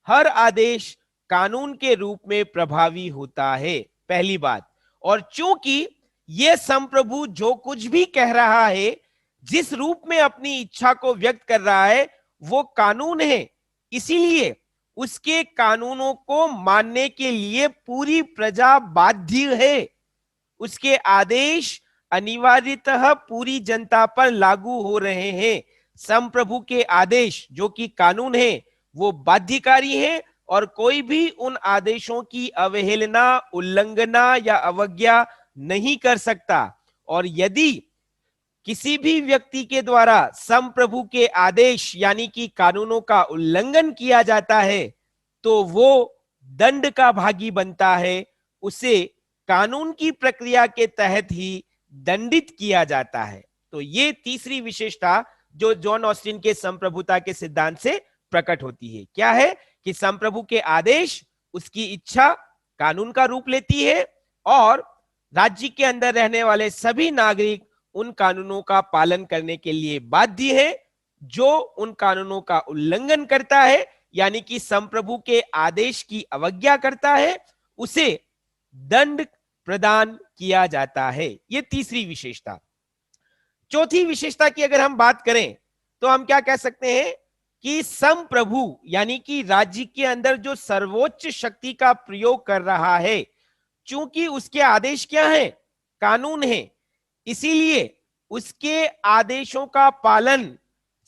हर आदेश कानून के रूप में प्रभावी होता है, पहली बात। और चूंकि यह संप्रभु जो कुछ भी कह रहा है, जिस रूप में अपनी इच्छा को व्यक्त कर रहा है, वो कानून है, इसीलिए उसके कानूनों को मानने के लिए पूरी प्रजा बाध्य है। उसके आदेश अनिवार्यतः पूरी जनता पर लागू हो रहे हैं। संप्रभु के आदेश जो कि कानून है वो बाध्यकारी है, और कोई भी उन आदेशों की अवहेलना, उल्लंघना या अवज्ञा नहीं कर सकता। और यदि किसी भी व्यक्ति के द्वारा संप्रभु के आदेश यानी कि कानूनों का उल्लंघन किया जाता है, तो वो दंड का भागी बनता है। उसे कानून की प्रक्रिया के तहत ही दंडित किया जाता है। तो ये तीसरी विशेषता जो जॉन ऑस्टिन के संप्रभुता के सिद्धांत से प्रकट होती है, क्या है कि संप्रभु के आदेश, उसकी इच्छा कानून का रूप लेती है, और राज्य के अंदर रहने वाले सभी नागरिक उन कानूनों का पालन करने के लिए बाध्य है। जो उन कानूनों का उल्लंघन करता है यानी कि संप्रभु के आदेश की अवज्ञा करता है, उसे दंड प्रदान किया जाता है। यह तीसरी विशेषता। चौथी विशेषता की अगर हम बात करें तो हम क्या कह सकते हैं कि संप्रभु यानी कि राज्य के अंदर जो सर्वोच्च शक्ति का प्रयोग कर रहा है, चूंकि उसके आदेश क्या है, कानून है, इसीलिए उसके आदेशों का पालन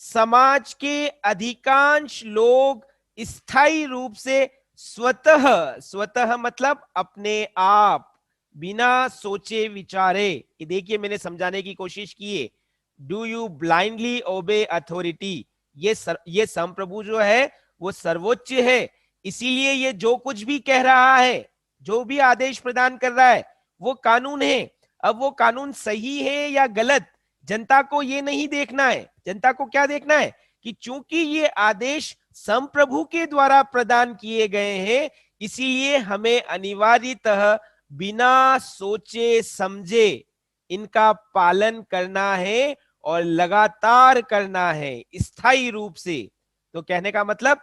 समाज के अधिकांश लोग स्थायी रूप से स्वतः मतलब अपने आप, बिना सोचे विचारे, ये देखिए मैंने समझाने की कोशिश की है, डू यू ब्लाइंडली ओबे अथॉरिटी, ये संप्रभु जो है वो सर्वोच्च है, इसीलिए ये जो कुछ भी कह रहा है, जो भी आदेश प्रदान कर रहा है, वो कानून है। अब वो कानून सही है या गलत, जनता को ये नहीं देखना है। जनता को क्या देखना है कि चूंकि ये आदेश संप्रभु के द्वारा प्रदान किए गए हैं, इसीलिए हमें अनिवार्यतः बिना सोचे समझे इनका पालन करना है और लगातार करना है, स्थायी रूप से। तो कहने का मतलब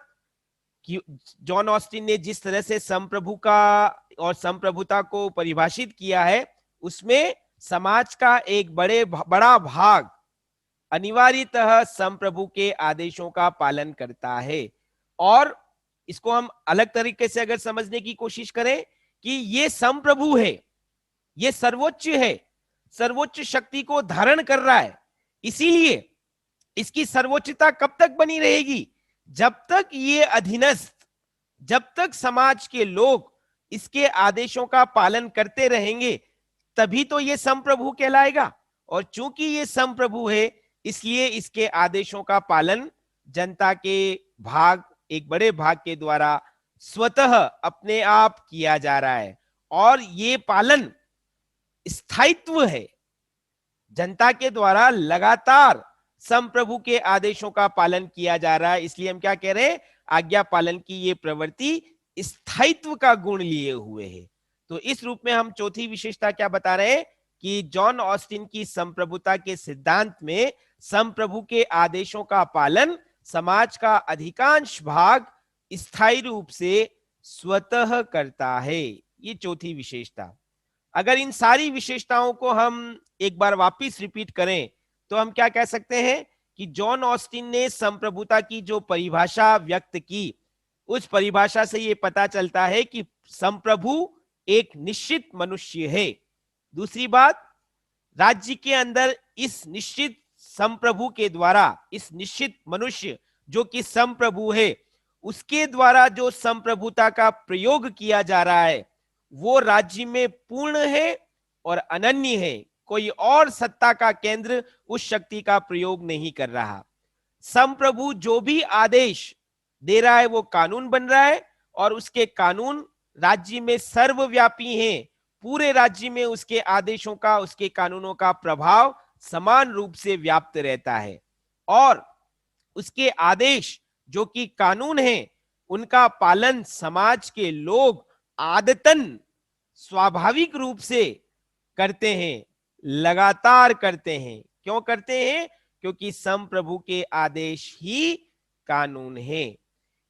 कि जॉन ऑस्टिन ने जिस तरह से संप्रभु का और संप्रभुता को परिभाषित किया है, उसमें समाज का एक बड़ा भाग अनिवार्यतः संप्रभु के आदेशों का पालन करता है। और इसको हम अलग तरीके से अगर समझने की कोशिश करें कि ये संप्रभु है, ये सर्वोच्च है, सर्वोच्च शक्ति को धारण कर रहा है, इसीलिए इसकी सर्वोच्चता कब तक बनी रहेगी, जब तक ये अधीनस्थ, जब तक समाज के लोग इसके आदेशों का पालन करते रहेंगे, तभी तो ये संप्रभु कहलाएगा। और चूंकि ये संप्रभु है, इसलिए इसके आदेशों का पालन जनता के एक बड़े भाग के द्वारा स्वतः अपने आप किया जा रहा है। और ये पालन स्थायित्व है, जनता के द्वारा लगातार संप्रभु के आदेशों का पालन किया जा रहा है। इसलिए हम क्या कह रहे हैं, आज्ञा पालन की ये प्रवृत्ति स्थायित्व का गुण लिए हुए है। तो इस रूप में हम चौथी विशेषता क्या बता रहे हैं कि जॉन ऑस्टिन की संप्रभुता के सिद्धांत में संप्रभु के आदेशों का पालन समाज का अधिकांश भाग स्थायी रूप से स्वतः करता है। ये चौथी विशेषता। अगर इन सारी विशेषताओं को हम एक बार वापस रिपीट करें तो हम क्या कह सकते हैं कि जॉन ऑस्टिन ने संप्रभुता की जो परिभाषा व्यक्त की, उस परिभाषा से ये पता चलता है कि संप्रभु एक निश्चित मनुष्य है। दूसरी बात, राज्य के अंदर इस निश्चित संप्रभु के द्वारा, इस निश्चित मनुष्य जो कि संप्रभु है, उसके द्वारा जो संप्रभुता का प्रयोग किया जा रहा है वो राज्य में पूर्ण है और अनन्य है। कोई और सत्ता का केंद्र उस शक्ति का प्रयोग नहीं कर रहा। संप्रभु जो भी आदेश दे रहा है वो कानून बन रहा है, और उसके कानून राज्य में सर्वव्यापी हैं। पूरे राज्य में उसके आदेशों का, उसके कानूनों का प्रभाव समान रूप से व्याप्त रहता है, और उसके आदेश जो कि कानून है उनका पालन समाज के लोग आदतन स्वाभाविक रूप से करते हैं, लगातार करते हैं। क्यों करते हैं? क्योंकि संप्रभु के आदेश ही कानून है।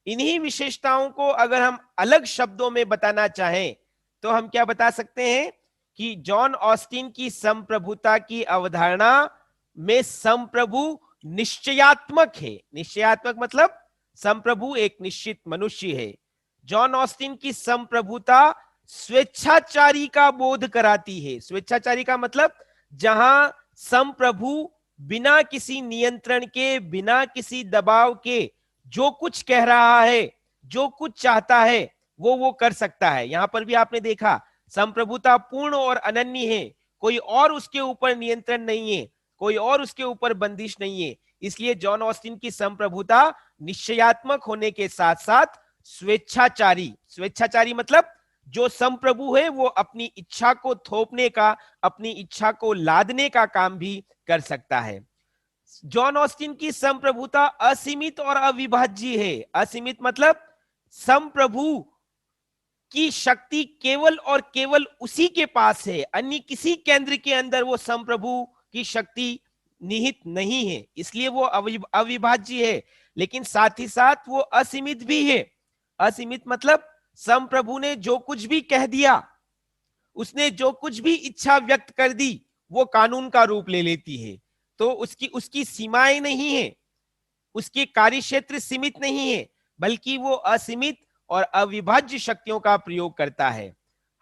इन्हीं विशेषताओं को अगर हम अलग शब्दों में बताना चाहें तो हम क्या बता सकते हैं कि जॉन ऑस्टिन की संप्रभुता की अवधारणा में संप्रभु निश्चयात्मक है। निश्चयात्मक मतलब संप्रभु एक निश्चित मनुष्य है। जॉन ऑस्टिन की संप्रभुता स्वेच्छाचारी का बोध कराती है। स्वेच्छाचारी का मतलब जहां संप्रभु बिना किसी नियंत्रण के, बिना किसी दबाव के जो कुछ कह रहा है, जो कुछ चाहता है वो कर सकता है। यहां पर भी आपने देखा संप्रभुता पूर्ण और अनन्य है, कोई और उसके ऊपर नियंत्रण नहीं है, कोई और उसके ऊपर बंदिश नहीं है। इसलिए जॉन ऑस्टिन की संप्रभुता निश्चयात्मक होने के साथ साथ स्वेच्छाचारी, स्वेच्छाचारी मतलब जो संप्रभु है वो अपनी इच्छा को थोपने का, अपनी इच्छा को लादने का काम भी कर सकता है। जॉन ऑस्टिन की संप्रभुता असीमित और अविभाज्य है। असीमित मतलब संप्रभु की शक्ति केवल और केवल उसी के पास है, अन्य किसी केंद्र के अंदर वो संप्रभु की शक्ति निहित नहीं है, इसलिए वो अविभाज्य है। लेकिन साथ ही साथ वो असीमित भी है। असीमित मतलब संप्रभु ने जो कुछ भी कह दिया, उसने जो कुछ भी इच्छा व्यक्त कर दी, वो कानून का रूप ले लेती है। तो उसकी सीमाएं नहीं है, उसके कार्यक्षेत्र सीमित नहीं है, बल्कि वो असीमित और अविभाज्य शक्तियों का प्रयोग करता है।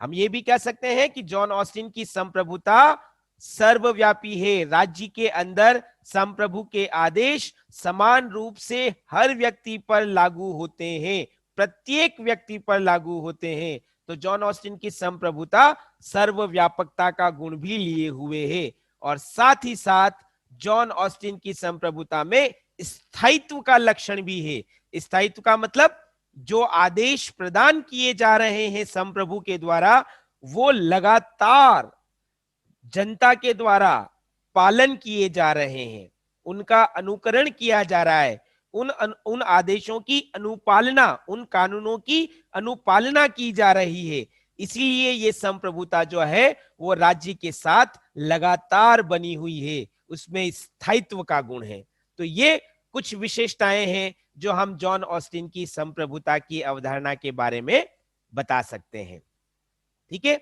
हम ये भी कह सकते हैं कि जॉन ऑस्टिन की संप्रभुता सर्वव्यापी है। राज्य के अंदर संप्रभु के आदेश समान रूप से हर व्यक्ति पर लागू होते हैं, प्रत्येक व्यक्ति पर लागू होते हैं। तो जॉन ऑस्टिन की संप्रभुता सर्वव्यापकता का गुण भी लिए हुए है, और साथ ही साथ जॉन ऑस्टिन की संप्रभुता में स्थायित्व का लक्षण भी है। स्थायित्व का मतलब जो आदेश प्रदान किए जा रहे हैं संप्रभु के द्वारा, वो लगातार जनता के द्वारा पालन किए जा रहे हैं, उनका अनुकरण किया जा रहा है, उन आदेशों की अनुपालना, उन कानूनों की अनुपालना की जा रही है। इसलिए ये संप्रभुता जो है वो राज्य के साथ लगातार बनी हुई है, उसमें स्थायित्व का गुण है। तो ये कुछ विशेषताएं हैं जो हम जॉन ऑस्टिन की संप्रभुता की अवधारणा के बारे में बता सकते हैं। ठीक है,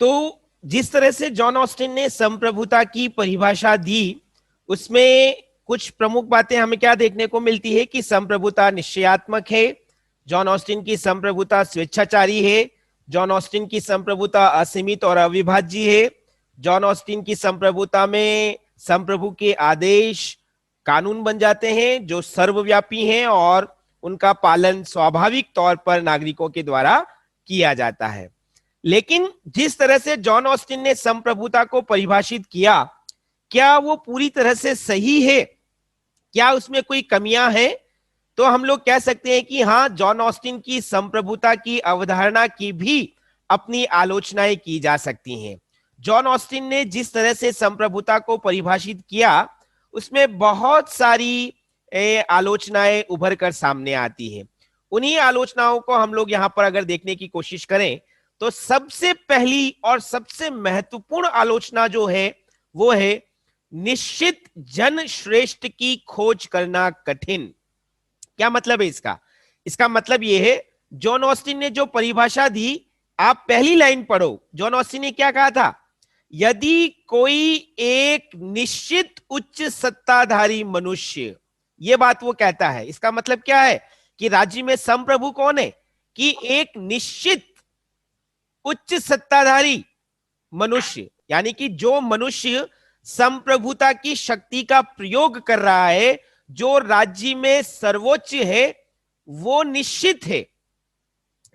तो जिस तरह से जॉन ऑस्टिन ने संप्रभुता की परिभाषा दी, उसमें कुछ प्रमुख बातें हमें क्या देखने को मिलती है कि संप्रभुता निश्चयात्मक है, जॉन ऑस्टिन की संप्रभुता स्वेच्छाचारी है, जॉन ऑस्टिन की संप्रभुता असीमित और अविभाज्य है, जॉन ऑस्टिन की संप्रभुता में संप्रभु के आदेश कानून बन जाते हैं जो सर्वव्यापी हैं और उनका पालन स्वाभाविक तौर पर नागरिकों के द्वारा किया जाता है। लेकिन जिस तरह से जॉन ऑस्टिन ने संप्रभुता को परिभाषित किया, क्या वो पूरी तरह से सही है? क्या उसमें कोई कमियां हैं? तो हम लोग कह सकते हैं कि हाँ, जॉन ऑस्टिन की संप्रभुता की अवधारणा की भी अपनी आलोचनाएं की जा सकती हैं। जॉन ऑस्टिन ने जिस तरह से संप्रभुता को परिभाषित किया, उसमें बहुत सारी आलोचनाएं उभर कर सामने आती हैं। उन्हीं आलोचनाओं को हम लोग यहां पर अगर देखने की कोशिश करें तो सबसे पहली और सबसे महत्वपूर्ण आलोचना जो है वो है निश्चित जन श्रेष्ठ की खोज करना कठिन। क्या मतलब है इसका? इसका मतलब यह है, जॉन ऑस्टिन ने जो परिभाषा दी, आप पहली लाइन पढ़ो, जॉन ऑस्टिन ने क्या कहा था यदि कोई एक निश्चित उच्च सत्ताधारी मनुष्य, ये बात वो कहता है, इसका मतलब क्या है कि राज्य में संप्रभु कौन है, कि एक निश्चित उच्च सत्ताधारी मनुष्य, यानी कि जो मनुष्य संप्रभुता की शक्ति का प्रयोग कर रहा है, जो राज्य में सर्वोच्च है, वो निश्चित है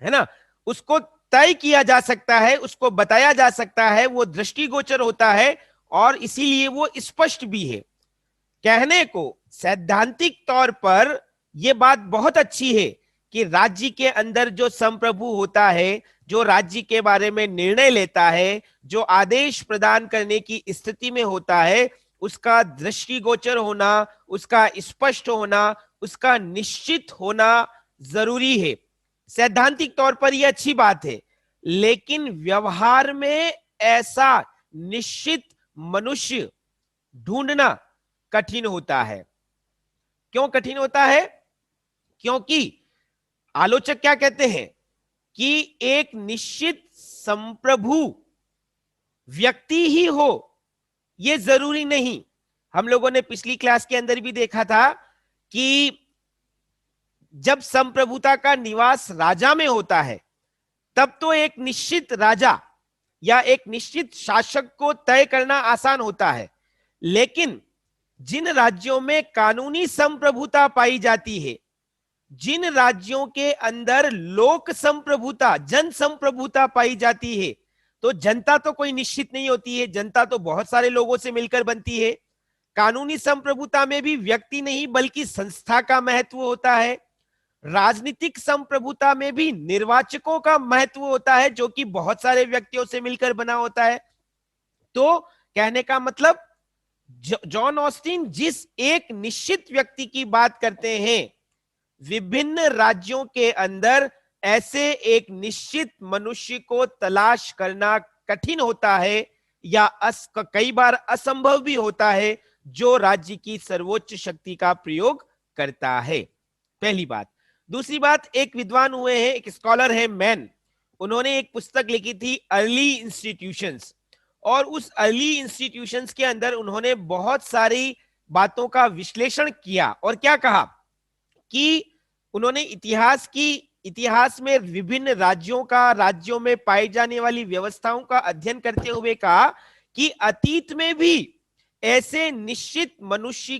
ना, उसको तय किया जा सकता है, उसको बताया जा सकता है, वो दृष्टिगोचर होता है और इसीलिए वो स्पष्ट भी है। कहने को सैद्धांतिक तौर पर यह बात बहुत अच्छी है कि राज्य के अंदर जो संप्रभु होता है, जो राज्य के बारे में निर्णय लेता है, जो आदेश प्रदान करने की स्थिति में होता है, उसका दृष्टिगोचर होना, उसका स्पष्ट होना, उसका निश्चित होना जरूरी है। सैद्धांतिक तौर पर यह अच्छी बात है, लेकिन व्यवहार में ऐसा निश्चित मनुष्य ढूंढना कठिन होता है। क्यों कठिन होता है? क्योंकि आलोचक क्या कहते हैं कि एक निश्चित संप्रभु व्यक्ति ही हो, यह जरूरी नहीं। हम लोगों ने पिछली क्लास के अंदर भी देखा था कि जब संप्रभुता का निवास राजा में होता है, तब तो एक निश्चित राजा या एक निश्चित शासक को तय करना आसान होता है, लेकिन जिन राज्यों में कानूनी संप्रभुता पाई जाती है, जिन राज्यों के अंदर लोक संप्रभुता, जन संप्रभुता पाई जाती है, तो जनता तो कोई निश्चित नहीं होती है, जनता तो बहुत सारे लोगों से मिलकर बनती है। कानूनी संप्रभुता में भी व्यक्ति नहीं बल्कि संस्था का महत्व होता है। राजनीतिक संप्रभुता में भी निर्वाचकों का महत्व होता है, जो कि बहुत सारे व्यक्तियों से मिलकर बना होता है। तो कहने का मतलब, जॉन ऑस्टिन जिस एक निश्चित व्यक्ति की बात करते हैं, विभिन्न राज्यों के अंदर ऐसे एक निश्चित मनुष्य को तलाश करना कठिन होता है या कई बार असंभव भी होता है, जो राज्य की सर्वोच्च शक्ति का प्रयोग करता है। पहली बात। दूसरी बात, एक विद्वान हुए हैं, एक स्कॉलर है मैन, उन्होंने एक पुस्तक लिखी थी अर्ली इंस्टीट्यूशंस, और उस अर्ली इंस्टीट्यूशंस के अंदर उन्होंने बहुत सारी बातों का विश्लेषण किया और क्या कहा कि उन्होंने इतिहास में विभिन्न राज्यों में पाई जाने वाली व्यवस्थाओं का अध्ययन करते हुए कहा कि अतीत में भी ऐसे निश्चित मनुष्य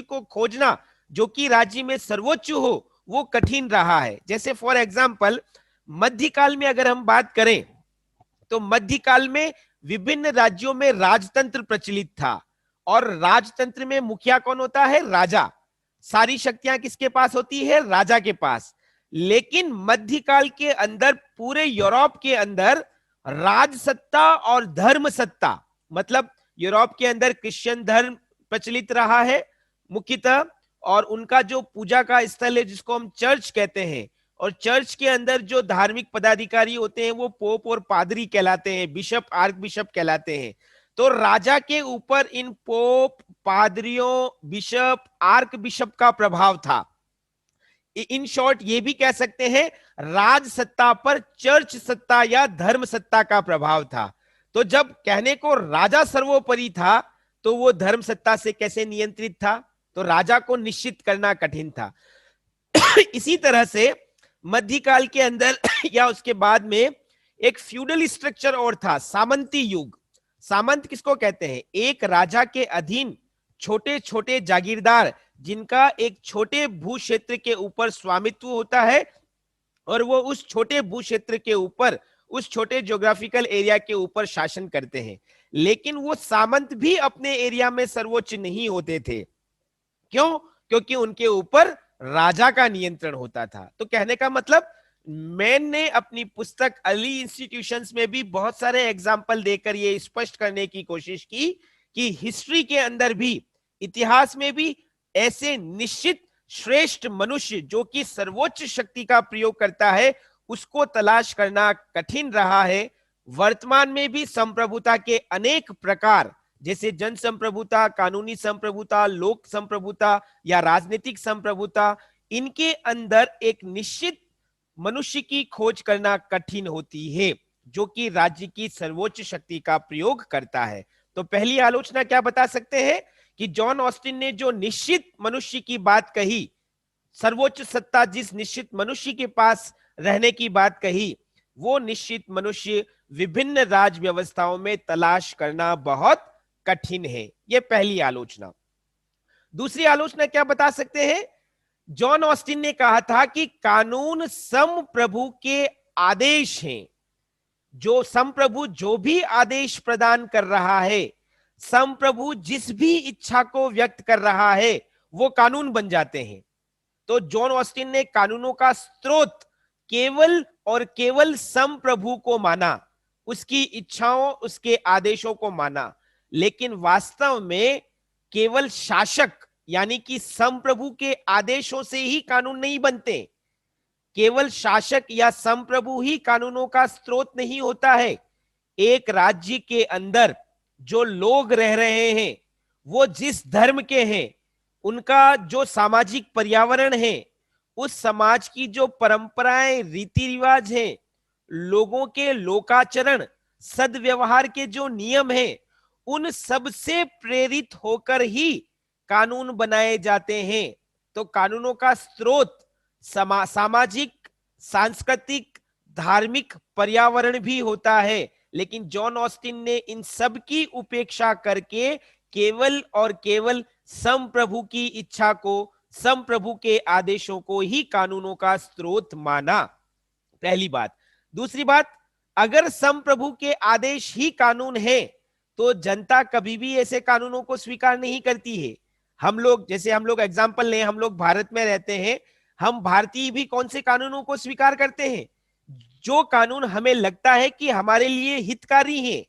को खोजना जो कि राज्य में सर्वोच्च हो, वो कठिन रहा है। जैसे फॉर एग्जाम्पल मध्यकाल में अगर हम बात करें, तो मध्यकाल में विभिन्न राज्यों में राजतंत्र प्रचलित था, और राजतंत्र में मुखिया कौन होता है? राजा। सारी शक्तियां किसके पास होती है? राजा के पास। लेकिन मध्यकाल के अंदर पूरे यूरोप के अंदर राज सत्ता और धर्म सत्ता, मतलब यूरोप के अंदर क्रिश्चियन धर्म प्रचलित रहा है मुख्यतः, और उनका जो पूजा का स्थल है जिसको हम चर्च कहते हैं, और चर्च के अंदर जो धार्मिक पदाधिकारी होते हैं वो पोप और पादरी कहलाते हैं, बिशप, आर्क बिशप कहलाते हैं। तो राजा के ऊपर इन पोप, पादरियों, बिशप, आर्क बिशप का प्रभाव था। इन शॉर्ट ये भी कह सकते हैं राज सत्ता पर चर्च सत्ता या धर्म सत्ता का प्रभाव था। तो जब कहने को राजा सर्वोपरि था, तो वो धर्म सत्ता से कैसे नियंत्रित था? तो राजा को निश्चित करना कठिन था। इसी तरह से मध्यकाल के अंदर या उसके बाद में एक फ्यूडल स्ट्रक्चर और था, सामंती युग। सामंत किसको कहते हैं? एक राजा के अधीन छोटे छोटे जागीरदार, जिनका एक छोटे भू क्षेत्र के ऊपर स्वामित्व होता है, और वो उस छोटे भू क्षेत्र के ऊपर, उस छोटे ज्योग्राफिकल एरिया के ऊपर शासन करते हैं। लेकिन वो सामंत भी अपने एरिया में सर्वोच्च नहीं होते थे। क्यों? क्योंकि उनके ऊपर राजा का नियंत्रण होता था। तो कहने का मतलब, मैन ने अपनी पुस्तक अर्ली इंस्टीट्यूशंस में भी बहुत सारे एग्जाम्पल देकर ये स्पष्ट करने की कोशिश की कि हिस्ट्री के अंदर भी, इतिहास में भी ऐसे निश्चित श्रेष्ठ मनुष्य जो कि सर्वोच्च शक्ति का प्रयोग करता है, उसको तलाश करना कठिन रहा है। वर्तमान में भी संप्रभुता के अनेक प्रकार, जैसे जन संप्रभुता, कानूनी संप्रभुता, लोक संप्रभुता या राजनीतिक संप्रभुता, इनके अंदर एक निश्चित मनुष्य की खोज करना कठिन होती है। जो कि राज्य की सर्वोच्च शक्ति का प्रयोग करता है। तो पहली आलोचना क्या बता सकते हैं कि जॉन ऑस्टिन ने जो निश्चित मनुष्य की बात कही, सर्वोच्च सत्ता जिस निश्चित मनुष्य के पास रहने की बात कही, वो निश्चित मनुष्य विभिन्न राज व्यवस्थाओं में तलाश करना बहुत कठिन है। यह पहली आलोचना। दूसरी आलोचना क्या बता सकते हैं? जॉन ऑस्टिन ने कहा था कि कानून संप्रभु के आदेश हैं। जो संप्रभु जो भी आदेश प्रदान कर रहा है, संप्रभु जिस भी इच्छा को व्यक्त कर रहा है, वो कानून बन जाते हैं। तो जॉन ऑस्टिन ने कानूनों का स्रोत केवल और केवल संप्रभु को माना, उसकी इच्छाओं, उसके आदेशों को माना। लेकिन वास्तव में केवल शासक यानी कि संप्रभु के आदेशों से ही कानून नहीं बनते। केवल शासक या संप्रभु ही कानूनों का स्रोत नहीं होता है। एक राज्य के अंदर जो लोग रह रहे हैं, वो जिस धर्म के हैं, उनका जो सामाजिक पर्यावरण है, उस समाज की जो परंपराएं, रीति रिवाज हैं, लोगों के लोकाचरण, सदव्यवहार के जो नियम हैं, उन सब से प्रेरित होकर ही कानून बनाए जाते हैं। तो कानूनों का स्रोत सामाजिक, सांस्कृतिक, धार्मिक पर्यावरण भी होता है। लेकिन जॉन ऑस्टिन ने इन सब की उपेक्षा करके केवल और केवल संप्रभु की इच्छा को, संप्रभु के आदेशों को ही कानूनों का स्रोत माना। पहली बात। दूसरी बात, अगर संप्रभु के आदेश ही कानून है तो जनता कभी भी ऐसे कानूनों को स्वीकार नहीं करती है। हम लोग, जैसे हम लोग एग्जाम्पल लें, हम लोग भारत में रहते हैं, हम भारतीय भी कौन से कानूनों को स्वीकार करते हैं? जो कानून हमें लगता है कि हमारे लिए हितकारी है,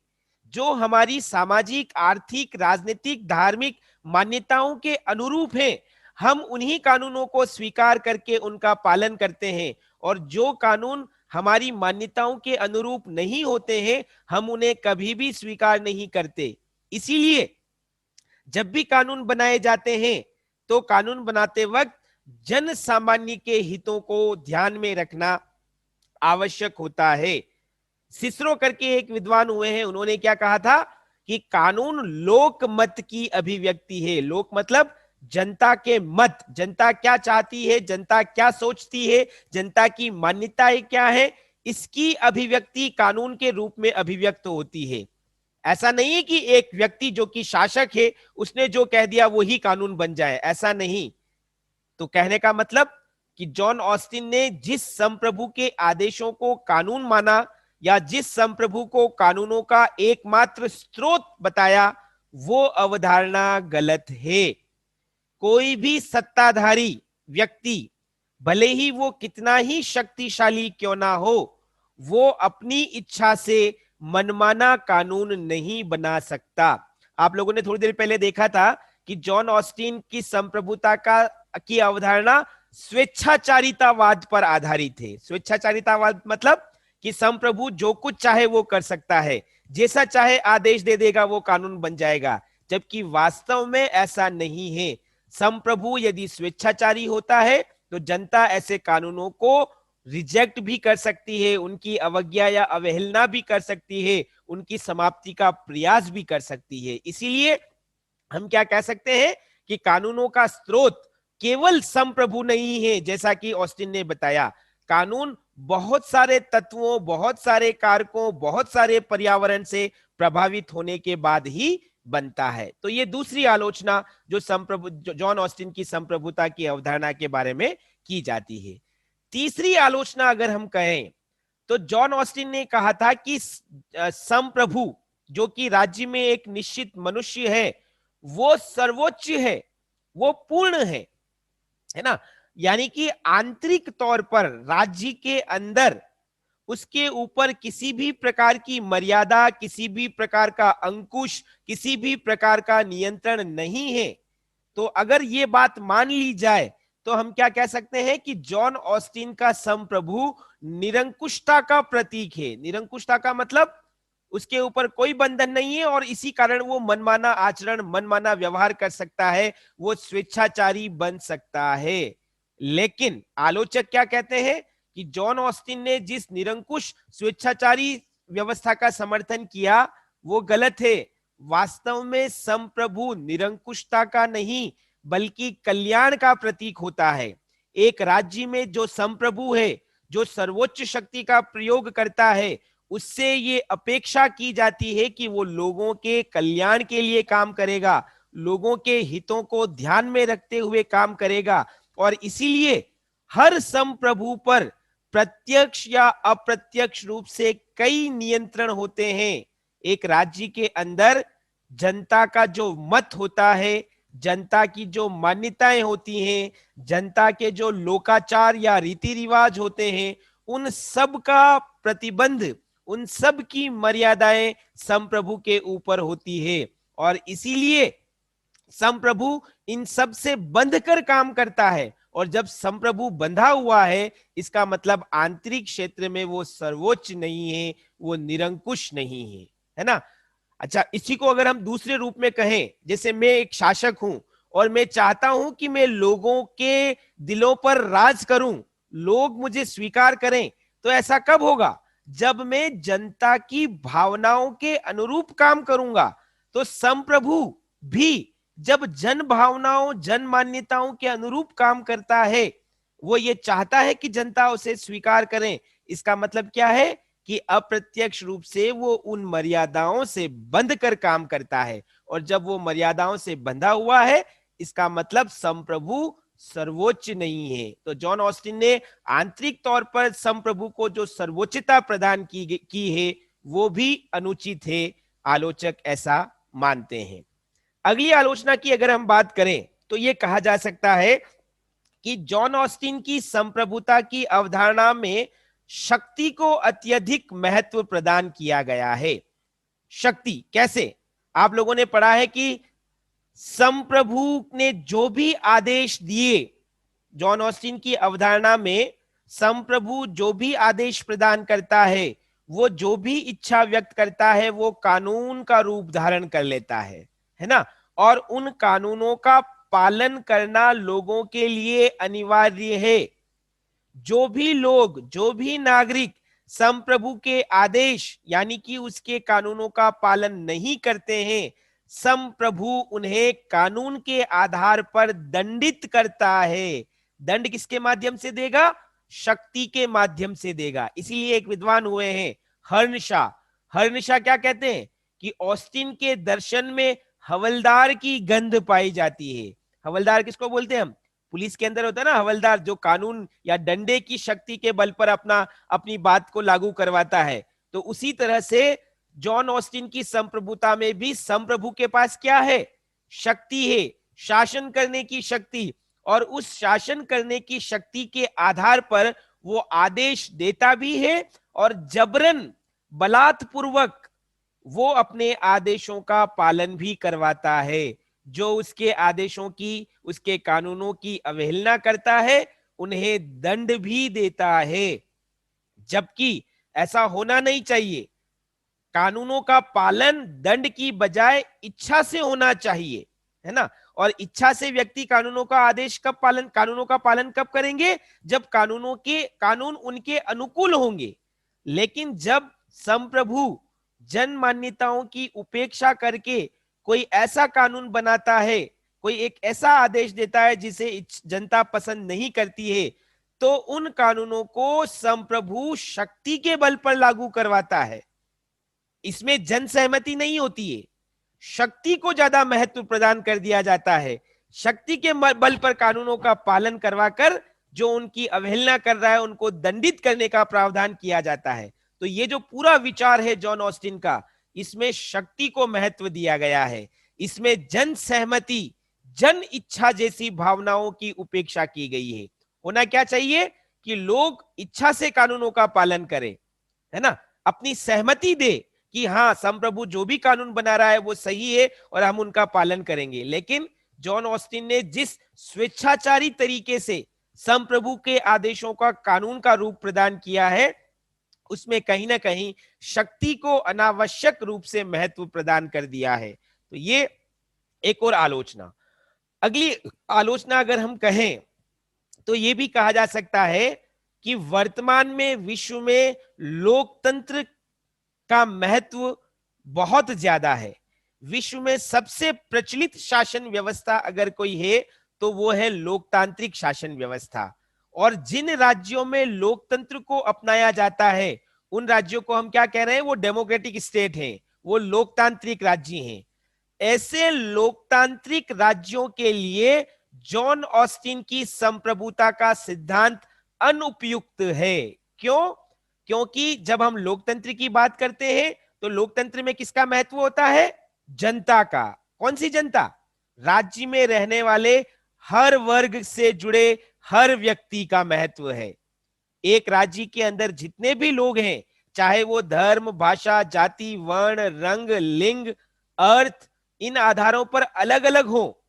जो हमारी सामाजिक, आर्थिक, राजनीतिक, धार्मिक मान्यताओं के अनुरूप हैं, हम उन्हीं कानूनों को स्वीकार करके उनका पालन करते हैं। और जो कानून हमारी मान्यताओं के अनुरूप नहीं होते हैं, हम उन्हें कभी भी स्वीकार नहीं करते। इसीलिए जब भी कानून बनाए जाते हैं तो कानून बनाते वक्त जन सामान्य के हितों को ध्यान में रखना आवश्यक होता है। सिसरो करके एक विद्वान हुए हैं, उन्होंने क्या कहा था कि कानून लोक मत की अभिव्यक्ति है। लोक मतलब जनता के मत, जनता क्या चाहती है, जनता क्या सोचती है, जनता की मान्यताएं क्या है, इसकी अभिव्यक्ति कानून के रूप में अभिव्यक्त होती है। ऐसा नहीं है कि एक व्यक्ति जो कि शासक है, उसने जो कह दिया वही कानून बन जाए, ऐसा नहीं। तो कहने का मतलब कि जॉन ऑस्टिन ने जिस संप्रभु के आदेशों को कानून माना, या जिस संप्रभु को कानूनों का एकमात्र स्रोत बताया, वो अवधारणा गलत है। कोई भी सत्ताधारी व्यक्ति, भले ही वो कितना ही शक्तिशाली क्यों ना हो, वो अपनी इच्छा से मनमाना कानून नहीं बना सकता। आप लोगों ने थोड़ी देर पहले देखा था कि जॉन ऑस्टिन की संप्रभुता की अवधारणा स्वेच्छाचारितावाद पर आधारित है। स्वेच्छाचारितावाद मतलब कि संप्रभु जो कुछ चाहे वो कर सकता है, जैसा चाहे आदेश दे देगा, वो कानून बन जाएगा। जबकि वास्तव में ऐसा नहीं है। संप्रभु यदि स्वेच्छाचारी होता है तो जनता ऐसे कानूनों को रिजेक्ट भी कर सकती है, उनकी अवज्ञा या अवहेलना भी कर सकती है, उनकी समाप्ति का प्रयास भी कर सकती है। इसीलिए हम क्या कह सकते हैं कि कानूनों का स्रोत केवल संप्रभु नहीं है। जैसा कि ऑस्टिन ने बताया, कानून बहुत सारे तत्वों, बहुत सारे कारकों, बहुत सारे पर्यावरण से प्रभावित होने के बाद ही बनता है। तो ये दूसरी आलोचना जो जॉन ऑस्टिन की संप्रभुता की अवधारणा के बारे में की जाती है। तीसरी आलोचना अगर हम कहें तो जॉन ऑस्टिन ने कहा था कि संप्रभु जो कि राज्य में एक निश्चित मनुष्य है, वो सर्वोच्च है, वो पूर्ण है ना। यानी कि आंतरिक तौर पर राज्य के अंदर उसके ऊपर किसी भी प्रकार की मर्यादा, किसी भी प्रकार का अंकुश, किसी भी प्रकार का नियंत्रण नहीं है। तो अगर ये बात मान ली जाए तो हम क्या कह सकते हैं कि जॉन ऑस्टिन का संप्रभु निरंकुशता का प्रतीक है। निरंकुशता का मतलब उसके ऊपर कोई बंधन नहीं है और इसी कारण वो मनमाना आचरण, मनमाना व्यवहार कर सकता है, वो स्वेच्छाचारी बन सकता है। लेकिन आलोचक क्या कहते हैं कि जॉन ऑस्टिन ने जिस निरंकुश स्वेच्छाचारी व्यवस्था का समर्थन किया वो गलत है। वास्तव में संप्रभु निरंकुशता का नहीं बल्कि कल्याण का प्रतीक होता है। एक राज्य में जो संप्रभु है, जो सर्वोच्च शक्ति का प्रयोग करता है, उससे ये अपेक्षा की जाती है कि वो लोगों के कल्याण के लिए काम करेगा, लोगों के हितों को ध्यान में रखते हुए काम करेगा। और इसीलिए हर संप्रभु पर प्रत्यक्ष या अप्रत्यक्ष रूप से कई नियंत्रण होते हैं। एक राज्य के अंदर जनता का जो मत होता है, जनता की जो मान्यताएं होती हैं, जनता के जो लोकाचार या रीति रिवाज होते हैं, उन सब का प्रतिबंध, उन सब की मर्यादाएं संप्रभु के ऊपर होती है। और इसीलिए संप्रभु इन सब से बंध कर काम करता है। और जब संप्रभु बंधा हुआ है, इसका मतलब आंतरिक क्षेत्र में वो सर्वोच्च नहीं है, वो निरंकुश नहीं है, है ना। अच्छा, इसी को अगर हम दूसरे रूप में कहें, जैसे मैं एक शासक हूं और मैं चाहता हूं कि मैं लोगों के दिलों पर राज करूं, लोग मुझे स्वीकार करें, तो ऐसा कब होगा? जब मैं जनता की भावनाओं के अनुरूप काम करूंगा। तो संप्रभु भी जब जन भावनाओं, जन मान्यताओं के अनुरूप काम करता है, वो ये चाहता है कि जनता उसे स्वीकार करें। इसका मतलब क्या है कि अप्रत्यक्ष रूप से वो उन मर्यादाओं से बंध कर काम करता है। और जब वो मर्यादाओं से बंधा हुआ है, इसका मतलब संप्रभु सर्वोच्च नहीं है। तो जॉन ऑस्टिन ने आंतरिक तौर पर संप्रभु को जो सर्वोच्चता प्रदान की है, वो भी अनुचित है। आलोचक ऐसा मानते हैं। अगली आलोचना की अगर हम बात करें तो यह कहा जा सकता है कि जॉन ऑस्टिन की संप्रभुता की अवधारणा में शक्ति को अत्यधिक महत्व प्रदान किया गया है। शक्ति कैसे? आप लोगों ने पढ़ा है कि संप्रभु ने जो भी आदेश दिए, जॉन ऑस्टिन की अवधारणा में संप्रभु जो भी आदेश प्रदान करता है, वो जो भी इच्छा व्यक्त करता है, वो कानून का रूप धारण कर लेता है ना। और उन कानूनों का पालन करना लोगों के लिए अनिवार्य है। जो भी लोग, जो भी नागरिक संप्रभु के आदेश यानी कि उसके कानूनों का पालन नहीं करते हैं, संप्रभु उन्हें कानून के आधार पर दंडित करता है। दंड किसके माध्यम से देगा? शक्ति के माध्यम से देगा। इसीलिए एक विद्वान हुए हैं हर्नशा। हर्नशा क्या कहते हैं कि ऑस्टिन के दर्शन में हवलदार की गंध पाई जाती है। हवलदार किसको बोलते हैं हम? पुलिस के अंदर होता है ना हवलदार, जो कानून या डंडे की शक्ति के बल पर अपनी बात को लागू करवाता है। तो उसी तरह से जॉन ऑस्टिन की संप्रभुता में भी संप्रभु के पास क्या है? शक्ति है, शासन करने की शक्ति। और उस शासन करने की शक्ति के आधार पर वो आदेश देता भी है और जबरन, बलात्पूर्वक वो अपने आदेशों का पालन भी करवाता है। जो उसके आदेशों की, उसके कानूनों की अवहेलना करता है, उन्हें दंड भी देता है। जबकि ऐसा होना नहीं चाहिए। कानूनों का पालन दंड की बजाय इच्छा से होना चाहिए, है ना। और इच्छा से व्यक्ति कानूनों का आदेश कब पालन, कानूनों का पालन कब करेंगे? जब कानून उनके अनुकूल होंगे। लेकिन जब संप्रभु जन मान्यताओं की उपेक्षा करके कोई ऐसा कानून बनाता है, कोई एक ऐसा आदेश देता है जिसे जनता पसंद नहीं करती है, तो उन कानूनों को संप्रभु शक्ति के बल पर लागू करवाता है। इसमें जन सहमति नहीं होती है, शक्ति को ज्यादा महत्व प्रदान कर दिया जाता है। शक्ति के बल पर कानूनों का पालन करवाकर जो उनकी अवहेलना कर रहा है, उनको दंडित करने का प्रावधान किया जाता है। तो ये जो पूरा विचार है जॉन ऑस्टिन का, इसमें शक्ति को महत्व दिया गया है। इसमें जन सहमति, जन इच्छा जैसी भावनाओं की उपेक्षा की गई है। होना क्या चाहिए कि लोग इच्छा से कानूनों का पालन करें, है ना, अपनी सहमति दे कि हाँ, संप्रभु जो भी कानून बना रहा है वो सही है और हम उनका पालन करेंगे। लेकिन जॉन ऑस्टिन ने जिस स्वेच्छाचारी तरीके से संप्रभु के आदेशों का कानून का रूप प्रदान किया है, उसमें कहीं ना कहीं शक्ति को अनावश्यक रूप से महत्व प्रदान कर दिया है। तो ये एक और आलोचना। अगली आलोचना अगर हम कहें तो ये भी कहा जा सकता है कि वर्तमान में विश्व में लोकतंत्र का महत्व बहुत ज्यादा है। विश्व में सबसे प्रचलित शासन व्यवस्था अगर कोई है तो वो है लोकतांत्रिक शासन व्यवस्था। और जिन राज्यों में लोकतंत्र को अपनाया जाता है उन राज्यों को हम क्या कह रहे हैं, वो डेमोक्रेटिक स्टेट हैं, वो लोकतांत्रिक राज्य हैं। ऐसे लोकतांत्रिक राज्यों के लिए जॉन ऑस्टिन की संप्रभुता का सिद्धांत अनुपयुक्त है। क्यों? क्योंकि जब हम लोकतंत्र की बात करते हैं तो लोकतंत्र में किसका महत्व होता है? जनता का। कौन सी जनता? राज्य में रहने वाले हर वर्ग से जुड़े हर व्यक्ति का महत्व है। एक राज्य के अंदर जितने भी लोग हैं, चाहे वो धर्म, भाषा, जाति, वर्ण, रंग, लिंग, अर्थ, इन आधारों पर अलग अलग हो,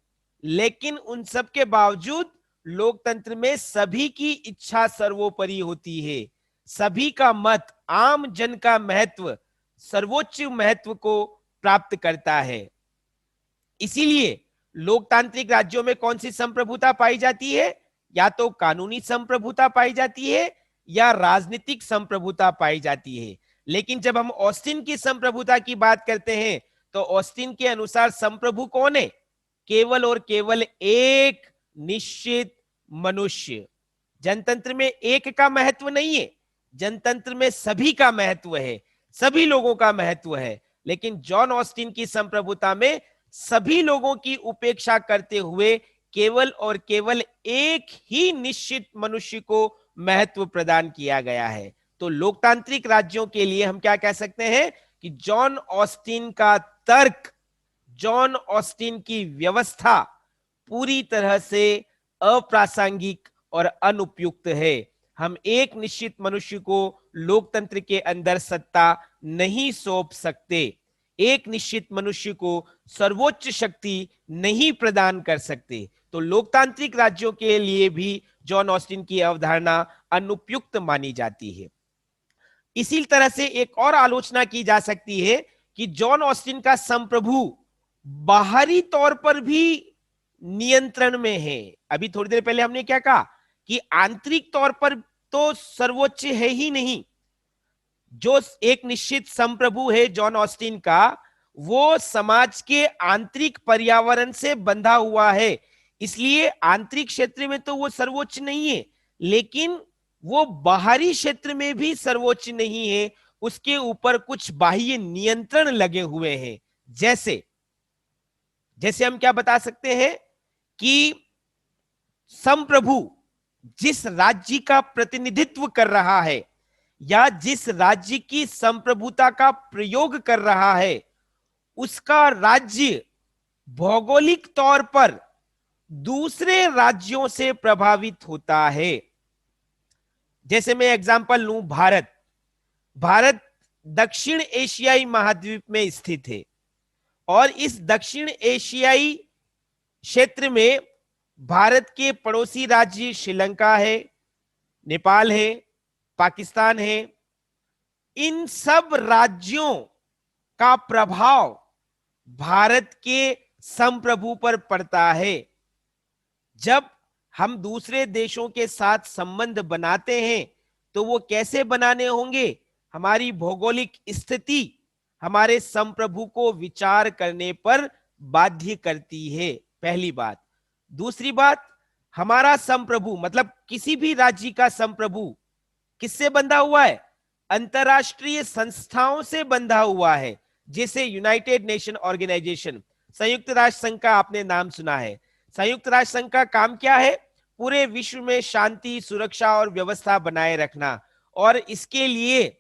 लेकिन उन सब के बावजूद लोकतंत्र में सभी की इच्छा सर्वोपरि होती है। सभी का मत, आम जन का महत्व सर्वोच्च महत्व को प्राप्त करता है। इसीलिए लोकतांत्रिक राज्यों में कौन सी संप्रभुता पाई जाती है? या तो कानूनी संप्रभुता पाई जाती है या राजनीतिक संप्रभुता पाई जाती है। लेकिन जब हम ऑस्टिन की संप्रभुता की बात करते हैं तो ऑस्टिन के अनुसार संप्रभु कौन है? केवल और केवल एक निश्चित मनुष्य। जनतंत्र में एक का महत्व नहीं है, जनतंत्र में सभी का महत्व है, सभी लोगों का महत्व है। लेकिन जॉन ऑस्टिन की संप्रभुता में सभी लोगों की उपेक्षा करते हुए केवल और केवल एक ही निश्चित मनुष्य को महत्व प्रदान किया गया है। तो लोकतांत्रिक राज्यों के लिए हम क्या कह सकते हैं कि जॉन ऑस्टिन का तर्क, जॉन ऑस्टिन की व्यवस्था पूरी तरह से अप्रासंगिक और अनुपयुक्त है। हम एक निश्चित मनुष्य को लोकतंत्र के अंदर सत्ता नहीं सौंप सकते, एक निश्चित मनुष्य को सर्वोच्च शक्ति नहीं प्रदान कर सकते। तो लोकतांत्रिक राज्यों के लिए भी जॉन ऑस्टिन की अवधारणा अनुपयुक्त मानी जाती है। इसी तरह से एक और आलोचना की जा सकती है कि जॉन ऑस्टिन का संप्रभु बाहरी तौर पर भी नियंत्रण में है। अभी थोड़ी देर पहले हमने क्या कहा कि आंतरिक तौर पर तो सर्वोच्च है ही नहीं। जो एक निश्चित संप्रभु है जॉन ऑस्टिन का, वो समाज के आंतरिक पर्यावरण से बंधा हुआ है, इसलिए आंतरिक क्षेत्र में तो वो सर्वोच्च नहीं है, लेकिन वो बाहरी क्षेत्र में भी सर्वोच्च नहीं है। उसके ऊपर कुछ बाह्य नियंत्रण लगे हुए हैं। जैसे जैसे हम क्या बता सकते हैं कि संप्रभु जिस राज्य का प्रतिनिधित्व कर रहा है या जिस राज्य की संप्रभुता का प्रयोग कर रहा है, उसका राज्य भौगोलिक तौर पर दूसरे राज्यों से प्रभावित होता है। जैसे मैं एग्जांपल लूं, भारत दक्षिण एशियाई महाद्वीप में स्थित है और इस दक्षिण एशियाई क्षेत्र में भारत के पड़ोसी राज्य श्रीलंका है, नेपाल है, पाकिस्तान है। इन सब राज्यों का प्रभाव भारत के संप्रभु पर पड़ता है। जब हम दूसरे देशों के साथ संबंध बनाते हैं तो वो कैसे बनाने होंगे? हमारी भौगोलिक स्थिति हमारे संप्रभु को विचार करने पर बाध्य करती है, पहली बात। दूसरी बात, हमारा संप्रभु मतलब किसी भी राज्य का संप्रभु किससे बंधा हुआ है? अंतरराष्ट्रीय संस्थाओं से बंधा हुआ है, जैसे यूनाइटेड नेशन ऑर्गेनाइजेशन, संयुक्त राष्ट्र संघ का आपने नाम सुना है। संयुक्त राष्ट्र संघ का काम क्या है? पूरे विश्व में शांति, सुरक्षा और व्यवस्था बनाए रखना, और इसके लिए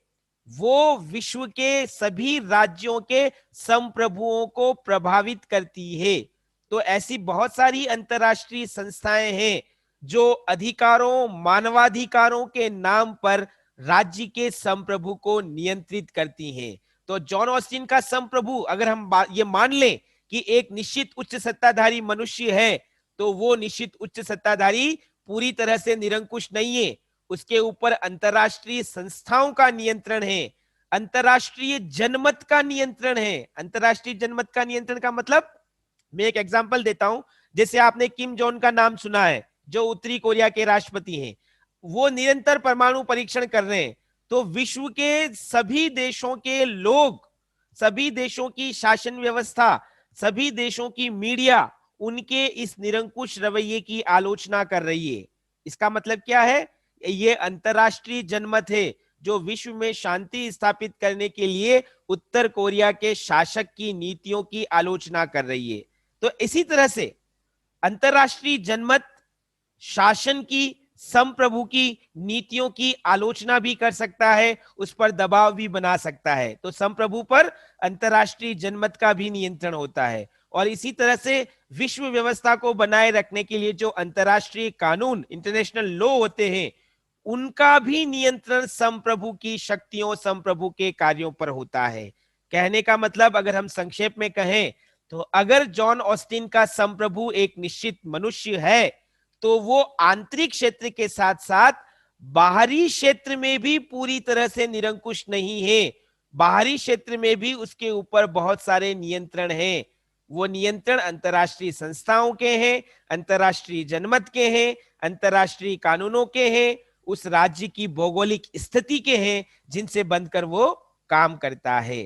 वो विश्व के सभी राज्यों के संप्रभुओं को प्रभावित करती है। तो ऐसी बहुत सारी अंतरराष्ट्रीय संस्थाएं हैं जो अधिकारों, मानवाधिकारों के नाम पर राज्य के संप्रभु को नियंत्रित करती हैं। तो जॉन ऑस्टिन का संप्रभु, अगर हम ये मान लें कि एक निश्चित उच्च सत्ताधारी मनुष्य है, तो वो निश्चित उच्च सत्ताधारी पूरी तरह से निरंकुश नहीं है। उसके ऊपर अंतरराष्ट्रीय संस्थाओं का नियंत्रण है, अंतरराष्ट्रीय जनमत का नियंत्रण है। अंतरराष्ट्रीय जनमत का नियंत्रण का मतलब, मैं एक एग्जांपल देता हूं। जैसे आपने किम जोंग का नाम सुना है, जो उत्तरी कोरिया के राष्ट्रपति हैं। वो निरंतर परमाणु परीक्षण कर रहे हैं, तो विश्व के सभी देशों के लोग, सभी देशों की शासन व्यवस्था, सभी देशों की मीडिया उनके इस निरंकुश रवैये की आलोचना कर रही है। इसका मतलब क्या है? ये अंतरराष्ट्रीय जनमत है जो विश्व में शांति स्थापित करने के लिए उत्तर कोरिया के शासक की नीतियों की आलोचना कर रही है। तो इसी तरह से अंतरराष्ट्रीय जनमत शासन की, संप्रभु की नीतियों की आलोचना भी कर सकता है, उस पर दबाव भी बना सकता है। तो संप्रभु पर अंतरराष्ट्रीय जनमत का भी नियंत्रण होता है। और इसी तरह से विश्व व्यवस्था को बनाए रखने के लिए जो अंतरराष्ट्रीय कानून, इंटरनेशनल लॉ होते हैं, उनका भी नियंत्रण संप्रभु की शक्तियों, संप्रभु के कार्यों पर होता है। कहने का मतलब अगर हम संक्षेप में कहें तो अगर जॉन ऑस्टिन का संप्रभु एक निश्चित मनुष्य है तो वो आंतरिक क्षेत्र के साथ साथ बाहरी क्षेत्र में भी पूरी तरह से निरंकुश नहीं है। बाहरी क्षेत्र में भी उसके ऊपर बहुत सारे नियंत्रण हैं। वो नियंत्रण अंतरराष्ट्रीय संस्थाओं के हैं, अंतरराष्ट्रीय जनमत के हैं, अंतरराष्ट्रीय कानूनों के हैं, उस राज्य की भौगोलिक स्थिति के हैं जिनसे बनकर वो काम करता है।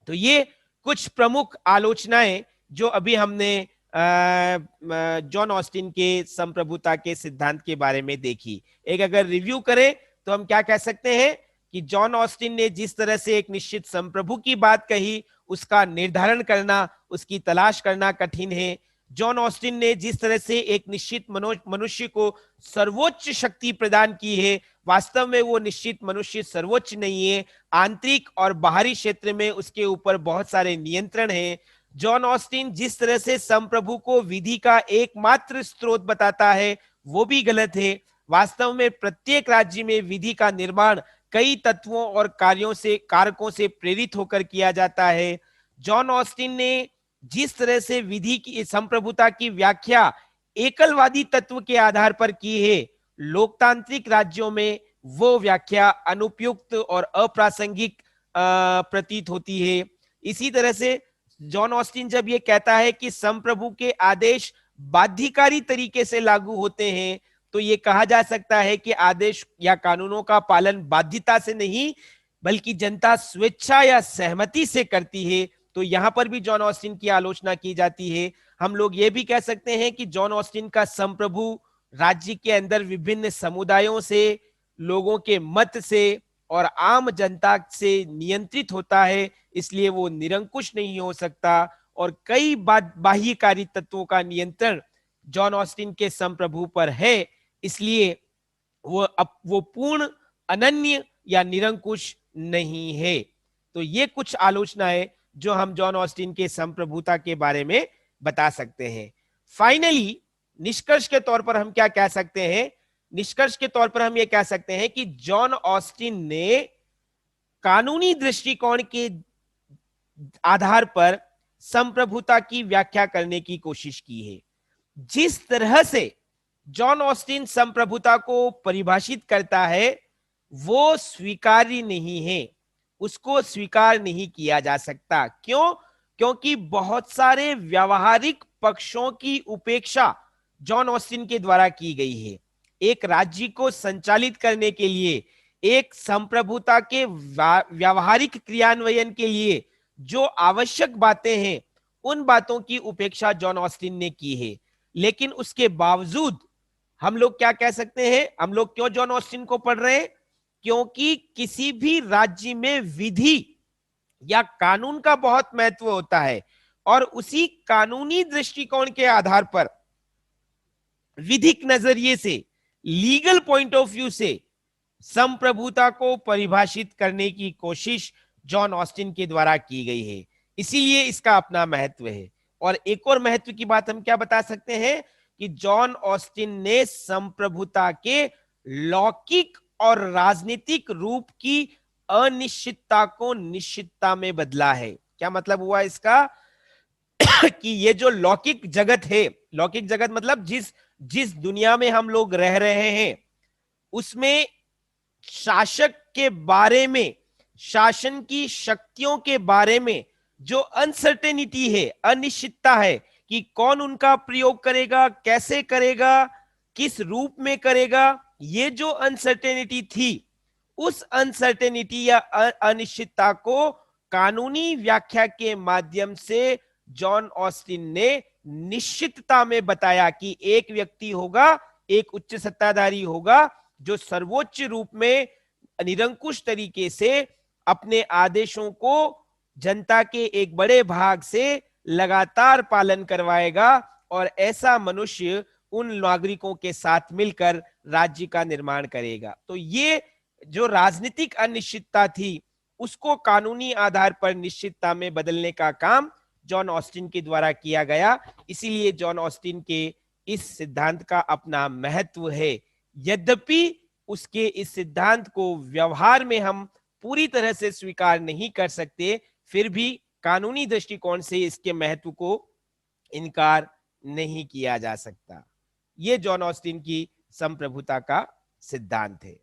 तो ये कुछ प्रमुख आलोचनाएं जो अभी हमने जॉन ऑस्टिन के संप्रभुता के सिद्धांत के बारे में देखी। एक अगर रिव्यू करें तो हम क्या कह सकते हैं कि जॉन ऑस्टिन ने जिस तरह से एक निश्चित संप्रभु की बात कही, उसका निर्धारण करना, उसकी तलाश करना कठिन है। जॉन ऑस्टिन ने जिस तरह से एक निश्चित मनुष्य को सर्वोच्च शक्ति प्रदान की है, वास्तव में वो निश्चित मनुष्य सर्वोच्च नहीं है। आंतरिक और बाहरी क्षेत्र में उसके ऊपर बहुत सारे नियंत्रण हैं। जॉन ऑस्टिन जिस तरह से संप्रभु को विधि का एकमात्र स्रोत बताता है, वो भी गलत है। वास्तव में प्रत्येक राज्य में विधि का निर्माण कई तत्वों और कार्यों से, कारकों से प्रेरित होकर किया जाता है। जॉन ऑस्टिन ने जिस तरह से विधि की, संप्रभुता की व्याख्या एकलवादी तत्व के आधार पर की है, लोकतांत्रिक राज्यों में वो व्याख्या अनुपयुक्त और अप्रासंगिक प्रतीत होती है। इसी तरह से जॉन ऑस्टिन जब ये कहता है कि संप्रभु के आदेश बाध्यकारी तरीके से लागू होते हैं, तो ये कहा जा सकता है कि आदेश या कानूनों का पालन बाध्यता से नहीं बल्कि जनता स्वेच्छा या सहमति से करती है। तो यहां पर भी जॉन ऑस्टिन की आलोचना की जाती है। हम लोग ये भी कह सकते हैं कि जॉन ऑस्टिन का संप्रभु राज्य के अंदर विभिन्न समुदायों से, लोगों के मत से और आम जनता से नियंत्रित होता है, इसलिए वो निरंकुश नहीं हो सकता। और कई बाह्यकारी तत्वों का नियंत्रण जॉन ऑस्टिन के संप्रभु पर है, इसलिए वो पूर्ण, अनन्य या निरंकुश नहीं है। तो ये कुछ आलोचनाएं जो हम जॉन ऑस्टिन के संप्रभुता के बारे में बता सकते हैं। फाइनली निष्कर्ष के तौर पर हम क्या कह सकते हैं? निष्कर्ष के तौर पर हम ये कह सकते हैं कि जॉन ऑस्टिन ने कानूनी दृष्टिकोण के आधार पर संप्रभुता की व्याख्या करने की कोशिश की है। जिस तरह से जॉन ऑस्टिन संप्रभुता को परिभाषित करता है वो स्वीकार्य नहीं है, उसको स्वीकार नहीं किया जा सकता। क्यों? क्योंकि बहुत सारे व्यावहारिक पक्षों की उपेक्षा जॉन ऑस्टिन के द्वारा की गई है। एक राज्य को संचालित करने के लिए, एक संप्रभुता के व्यावहारिक क्रियान्वयन के लिए जो आवश्यक बातें हैं, उन बातों की उपेक्षा जॉन ऑस्टिन ने की है। लेकिन उसके बावजूद हम लोग क्या कह सकते हैं? हम लोग क्यों जॉन ऑस्टिन को पढ़ रहे हैं? क्योंकि किसी भी राज्य में विधि या कानून का बहुत महत्व होता है और उसी कानूनी दृष्टिकोण के आधार पर, विधिक नजरिए से, लीगल पॉइंट ऑफ व्यू से संप्रभुता को परिभाषित करने की कोशिश जॉन ऑस्टिन के द्वारा की गई है। इसीलिए इसका अपना महत्व है। और एक और महत्व की बात हम क्या बता सकते हैं कि जॉन ऑस्टिन ने संप्रभुता के लौकिक और राजनीतिक रूप की अनिश्चितता को निश्चितता में बदला है। क्या मतलब हुआ इसका? कि ये जो लौकिक जगत है, लौकिक जगत मतलब जिस दुनिया में हम लोग रह रहे हैं, उसमें शासक के बारे में, शासन की शक्तियों के बारे में जो अनसर्टेनिटी है, अनिश्चितता है कि कौन उनका प्रयोग करेगा, कैसे करेगा, किस रूप में करेगा, ये जो अनसर्टेनिटी थी, उस अनसर्टेनिटी या अनिश्चितता को कानूनी व्याख्या के माध्यम से जॉन ऑस्टिन ने निश्चितता में बताया कि एक व्यक्ति होगा, एक उच्च सत्ताधारी होगा जो सर्वोच्च रूप में निरंकुश तरीके से अपने आदेशों को जनता के एक बड़े भाग से लगातार पालन करवाएगा और ऐसा मनुष्य उन नागरिकों के साथ मिलकर राज्य का निर्माण करेगा। तो ये जो राजनीतिक अनिश्चितता थी उसको कानूनी आधार पर निश्चितता में बदलने का काम जॉन ऑस्टिन के द्वारा किया गया। इसीलिए जॉन ऑस्टिन के इस सिद्धांत का अपना महत्व है। यद्यपि उसके इस सिद्धांत को व्यवहार में हम पूरी तरह से स्वीकार नहीं कर सकते, फिर भी कानूनी दृष्टिकोण से इसके महत्व को इनकार नहीं किया जा सकता। ये जॉन ऑस्टिन की संप्रभुता का सिद्धांत है।